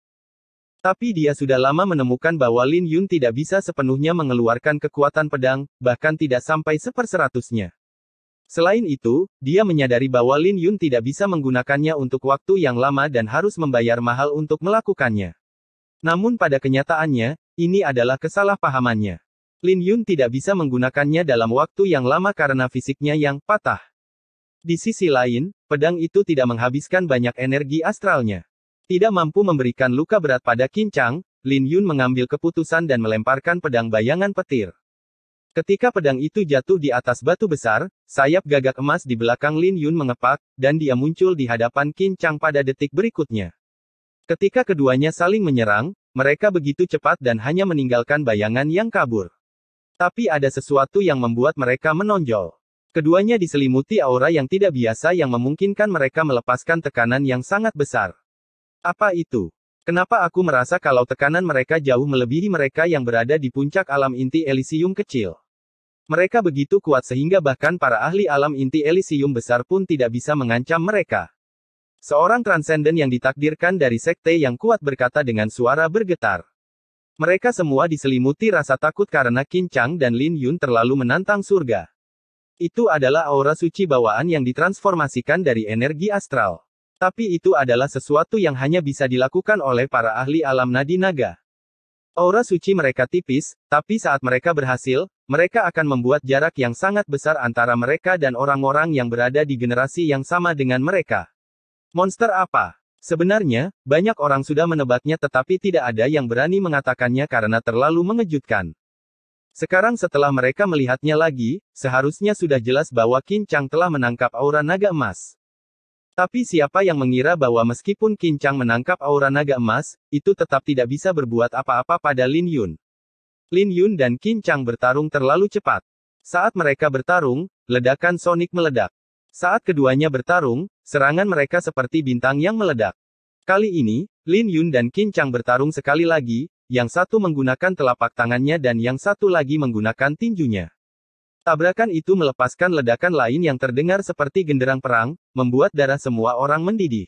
Tapi dia sudah lama menemukan bahwa Lin Yun tidak bisa sepenuhnya mengeluarkan kekuatan pedang, bahkan tidak sampai 1/100-nya. Selain itu, dia menyadari bahwa Lin Yun tidak bisa menggunakannya untuk waktu yang lama dan harus membayar mahal untuk melakukannya. Namun pada kenyataannya, ini adalah kesalahpahamannya. Lin Yun tidak bisa menggunakannya dalam waktu yang lama karena fisiknya yang patah. Di sisi lain, pedang itu tidak menghabiskan banyak energi astralnya. Tidak mampu memberikan luka berat pada Qin Chang, Lin Yun mengambil keputusan dan melemparkan pedang bayangan petir. Ketika pedang itu jatuh di atas batu besar, sayap gagak emas di belakang Lin Yun mengepak, dan dia muncul di hadapan Qin Chang pada detik berikutnya. Ketika keduanya saling menyerang, mereka begitu cepat dan hanya meninggalkan bayangan yang kabur. Tapi ada sesuatu yang membuat mereka menonjol. Keduanya diselimuti aura yang tidak biasa yang memungkinkan mereka melepaskan tekanan yang sangat besar. Apa itu? Kenapa aku merasa kalau tekanan mereka jauh melebihi mereka yang berada di puncak alam inti Elysium kecil? Mereka begitu kuat sehingga bahkan para ahli alam inti Elysium besar pun tidak bisa mengancam mereka. Seorang transenden yang ditakdirkan dari sekte yang kuat berkata dengan suara bergetar. Mereka semua diselimuti rasa takut karena Qin Chang dan Lin Yun terlalu menantang surga. Itu adalah aura suci bawaan yang ditransformasikan dari energi astral. Tapi itu adalah sesuatu yang hanya bisa dilakukan oleh para ahli alam nadi naga. Aura suci mereka tipis, tapi saat mereka berhasil, mereka akan membuat jarak yang sangat besar antara mereka dan orang-orang yang berada di generasi yang sama dengan mereka. Monster apa? Sebenarnya, banyak orang sudah menebaknya tetapi tidak ada yang berani mengatakannya karena terlalu mengejutkan. Sekarang setelah mereka melihatnya lagi, seharusnya sudah jelas bahwa Qin Chang telah menangkap aura naga emas. Tapi siapa yang mengira bahwa meskipun Qin Chang menangkap aura naga emas, itu tetap tidak bisa berbuat apa-apa pada Lin Yun. Lin Yun dan Qin Chang bertarung terlalu cepat. Saat mereka bertarung, ledakan sonik meledak. Saat keduanya bertarung, serangan mereka seperti bintang yang meledak. Kali ini, Lin Yun dan Qin Chang bertarung sekali lagi, yang satu menggunakan telapak tangannya dan yang satu lagi menggunakan tinjunya. Tabrakan itu melepaskan ledakan lain yang terdengar seperti genderang perang, membuat darah semua orang mendidih.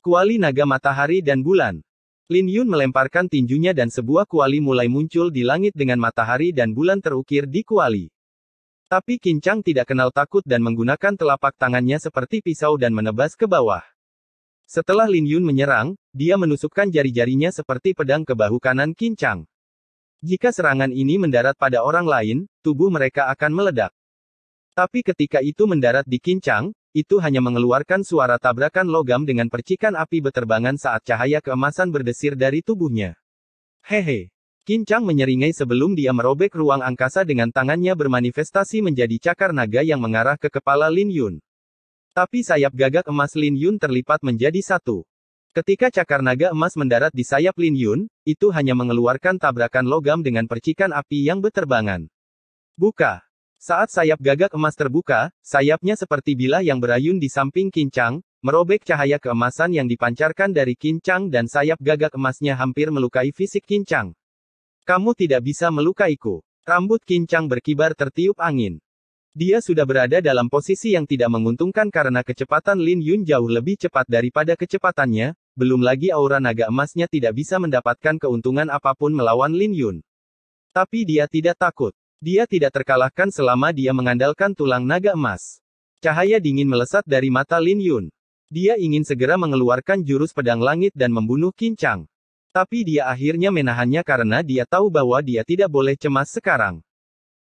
Kuali naga matahari dan bulan. Lin Yun melemparkan tinjunya dan sebuah kuali mulai muncul di langit dengan matahari dan bulan terukir di kuali. Tapi Qin Chang tidak kenal takut dan menggunakan telapak tangannya seperti pisau dan menebas ke bawah. Setelah Lin Yun menyerang, dia menusukkan jari-jarinya seperti pedang ke bahu kanan Qin Chang. Jika serangan ini mendarat pada orang lain, tubuh mereka akan meledak. Tapi ketika itu mendarat di Qin Chang, itu hanya mengeluarkan suara tabrakan logam dengan percikan api beterbangan saat cahaya keemasan berdesir dari tubuhnya. Hehe. Qin Chang menyeringai sebelum dia merobek ruang angkasa dengan tangannya bermanifestasi menjadi cakar naga yang mengarah ke kepala Lin Yun. Tapi sayap gagak emas Lin Yun terlipat menjadi satu. Ketika cakar naga emas mendarat di sayap Lin Yun, itu hanya mengeluarkan tabrakan logam dengan percikan api yang beterbangan. Buka. Saat sayap gagak emas terbuka, sayapnya seperti bilah yang berayun di samping Qin Chang, merobek cahaya keemasan yang dipancarkan dari Qin Chang dan sayap gagak emasnya hampir melukai fisik Qin Chang. Kamu tidak bisa melukaiku. Rambut Qin Chang berkibar tertiup angin. Dia sudah berada dalam posisi yang tidak menguntungkan karena kecepatan Lin Yun jauh lebih cepat daripada kecepatannya, belum lagi aura naga emasnya tidak bisa mendapatkan keuntungan apapun melawan Lin Yun. Tapi dia tidak takut. Dia tidak terkalahkan selama dia mengandalkan tulang naga emas. Cahaya dingin melesat dari mata Lin Yun. Dia ingin segera mengeluarkan jurus pedang langit dan membunuh Qin Chang. Tapi dia akhirnya menahannya karena dia tahu bahwa dia tidak boleh cemas sekarang.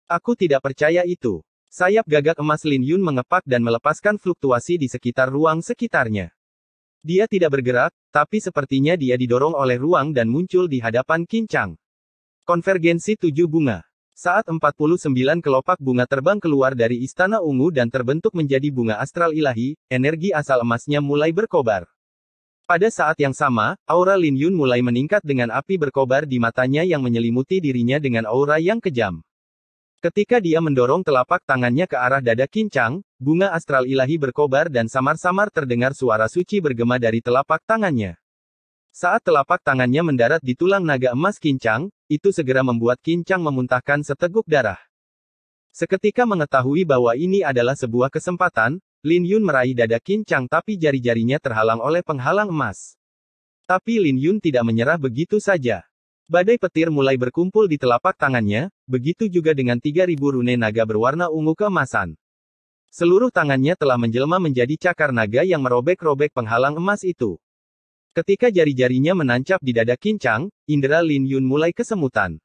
Aku tidak percaya itu. Sayap gagak emas Lin Yun mengepak dan melepaskan fluktuasi di sekitar ruang sekitarnya. Dia tidak bergerak, tapi sepertinya dia didorong oleh ruang dan muncul di hadapan Qin Chang. Konvergensi 7 bunga. Saat 49 kelopak bunga terbang keluar dari Istana Ungu dan terbentuk menjadi bunga astral ilahi, energi asal emasnya mulai berkobar. Pada saat yang sama, aura Lin Yun mulai meningkat dengan api berkobar di matanya yang menyelimuti dirinya dengan aura yang kejam. Ketika dia mendorong telapak tangannya ke arah dada Qin Chang, bunga astral ilahi berkobar dan samar-samar terdengar suara suci bergema dari telapak tangannya. Saat telapak tangannya mendarat di tulang naga emas Qin Chang, itu segera membuat Qin Chang memuntahkan seteguk darah. Seketika mengetahui bahwa ini adalah sebuah kesempatan, Lin Yun meraih dada Qin Chang tapi jari-jarinya terhalang oleh penghalang emas. Tapi Lin Yun tidak menyerah begitu saja. Badai petir mulai berkumpul di telapak tangannya, begitu juga dengan 3.000 rune naga berwarna ungu keemasan. Seluruh tangannya telah menjelma menjadi cakar naga yang merobek-robek penghalang emas itu. Ketika jari-jarinya menancap di dada Qin Chang, indera Lin Yun mulai kesemutan.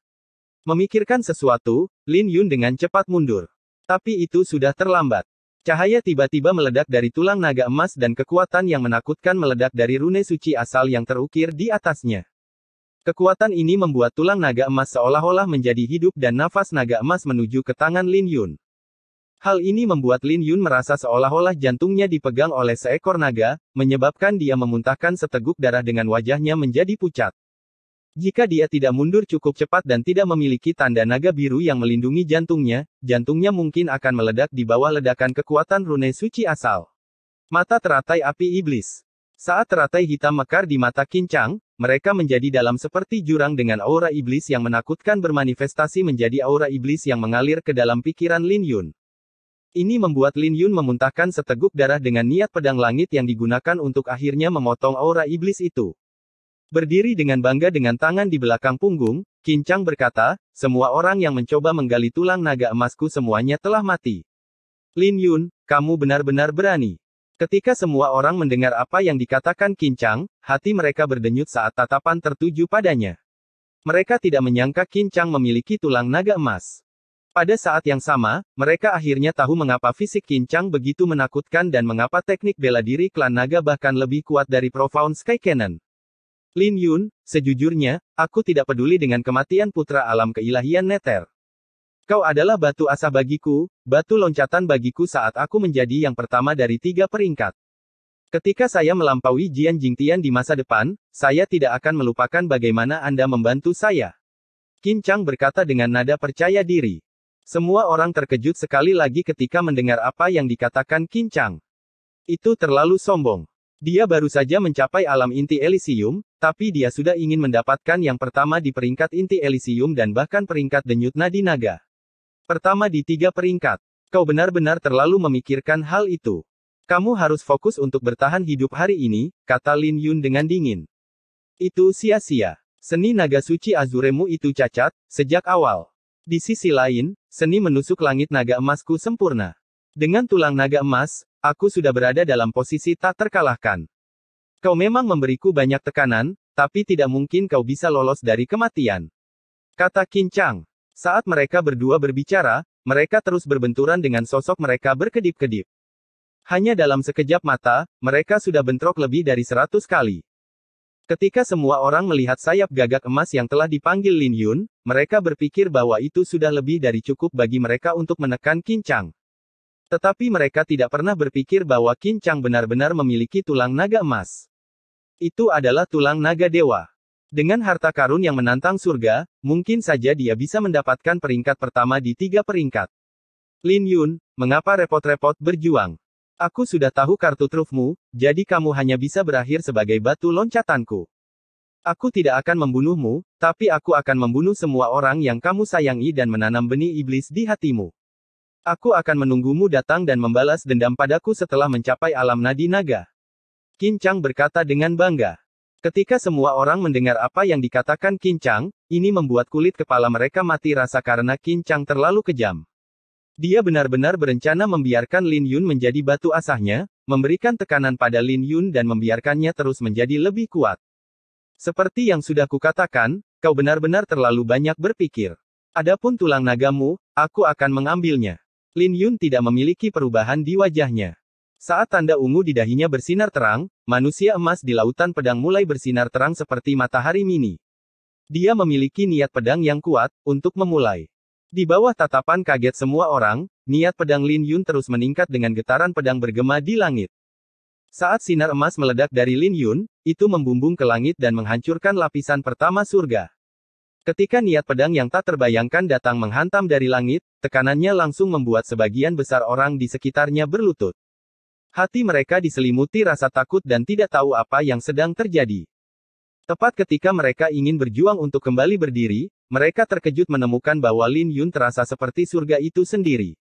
Memikirkan sesuatu, Lin Yun dengan cepat mundur. Tapi itu sudah terlambat. Cahaya tiba-tiba meledak dari tulang naga emas dan kekuatan yang menakutkan meledak dari rune suci asal yang terukir di atasnya. Kekuatan ini membuat tulang naga emas seolah-olah menjadi hidup dan nafas naga emas menuju ke tangan Lin Yun. Hal ini membuat Lin Yun merasa seolah-olah jantungnya dipegang oleh seekor naga, menyebabkan dia memuntahkan seteguk darah dengan wajahnya menjadi pucat. Jika dia tidak mundur cukup cepat dan tidak memiliki tanda naga biru yang melindungi jantungnya mungkin akan meledak di bawah ledakan kekuatan rune suci asal. Mata teratai api iblis. Saat teratai hitam mekar di mata Qin Chang, mereka menjadi dalam seperti jurang dengan aura iblis yang menakutkan bermanifestasi menjadi aura iblis yang mengalir ke dalam pikiran Lin Yun. Ini membuat Lin Yun memuntahkan seteguk darah dengan niat pedang langit yang digunakan untuk akhirnya memotong aura iblis itu. Berdiri dengan bangga dengan tangan di belakang punggung, Qin Chang berkata, semua orang yang mencoba menggali tulang naga emasku semuanya telah mati. Lin Yun, kamu benar-benar berani. Ketika semua orang mendengar apa yang dikatakan Qin Chang, hati mereka berdenyut saat tatapan tertuju padanya. Mereka tidak menyangka Qin Chang memiliki tulang naga emas. Pada saat yang sama, mereka akhirnya tahu mengapa fisik Qin Chang begitu menakutkan dan mengapa teknik bela diri klan naga bahkan lebih kuat dari Profound Sky Cannon. Lin Yun, sejujurnya, aku tidak peduli dengan kematian putra alam keilahian Nether. Kau adalah batu asa bagiku, batu loncatan bagiku saat aku menjadi yang pertama dari 3 peringkat. Ketika saya melampaui Jian Jingtian di masa depan, saya tidak akan melupakan bagaimana Anda membantu saya. Qin Chang berkata dengan nada percaya diri. Semua orang terkejut sekali lagi ketika mendengar apa yang dikatakan Qin Chang. Itu terlalu sombong. Dia baru saja mencapai alam inti Elysium, tapi dia sudah ingin mendapatkan yang pertama di peringkat inti Elysium dan bahkan peringkat denyut nadi naga. Pertama di 3 peringkat. Kau benar-benar terlalu memikirkan hal itu. Kamu harus fokus untuk bertahan hidup hari ini, kata Lin Yun dengan dingin. Itu sia-sia. Seni naga suci Azuremu itu cacat, sejak awal. Di sisi lain, seni menusuk langit naga emasku sempurna. Dengan tulang naga emas, aku sudah berada dalam posisi tak terkalahkan. Kau memang memberiku banyak tekanan, tapi tidak mungkin kau bisa lolos dari kematian. Kata Qin Chang. Saat mereka berdua berbicara, mereka terus berbenturan dengan sosok mereka berkedip-kedip. Hanya dalam sekejap mata, mereka sudah bentrok lebih dari 100 kali. Ketika semua orang melihat sayap gagak emas yang telah dipanggil Lin Yun, mereka berpikir bahwa itu sudah lebih dari cukup bagi mereka untuk menekan Qin Chang. Tetapi mereka tidak pernah berpikir bahwa Qin Chang benar-benar memiliki tulang naga emas. Itu adalah tulang naga dewa. Dengan harta karun yang menantang surga, mungkin saja dia bisa mendapatkan peringkat pertama di 3 peringkat. Lin Yun, mengapa repot-repot berjuang? Aku sudah tahu kartu trufmu, jadi kamu hanya bisa berakhir sebagai batu loncatanku. Aku tidak akan membunuhmu, tapi aku akan membunuh semua orang yang kamu sayangi dan menanam benih iblis di hatimu. Aku akan menunggumu datang dan membalas dendam padaku setelah mencapai alam nadi naga. Qin Chang berkata dengan bangga. Ketika semua orang mendengar apa yang dikatakan Qin Chang, ini membuat kulit kepala mereka mati rasa karena Qin Chang terlalu kejam. Dia benar-benar berencana membiarkan Lin Yun menjadi batu asahnya, memberikan tekanan pada Lin Yun dan membiarkannya terus menjadi lebih kuat. Seperti yang sudah kukatakan, kau benar-benar terlalu banyak berpikir. Adapun tulang nagamu, aku akan mengambilnya. Lin Yun tidak memiliki perubahan di wajahnya. Saat tanda ungu di dahinya bersinar terang, manusia emas di lautan pedang mulai bersinar terang seperti matahari mini. Dia memiliki niat pedang yang kuat, untuk memulai. Di bawah tatapan kaget semua orang, niat pedang Lin Yun terus meningkat dengan getaran pedang bergema di langit. Saat sinar emas meledak dari Lin Yun, itu membumbung ke langit dan menghancurkan lapisan pertama surga. Ketika niat pedang yang tak terbayangkan datang menghantam dari langit, tekanannya langsung membuat sebagian besar orang di sekitarnya berlutut. Hati mereka diselimuti rasa takut dan tidak tahu apa yang sedang terjadi. Tepat ketika mereka ingin berjuang untuk kembali berdiri, mereka terkejut menemukan bahwa Lin Yun terasa seperti surga itu sendiri.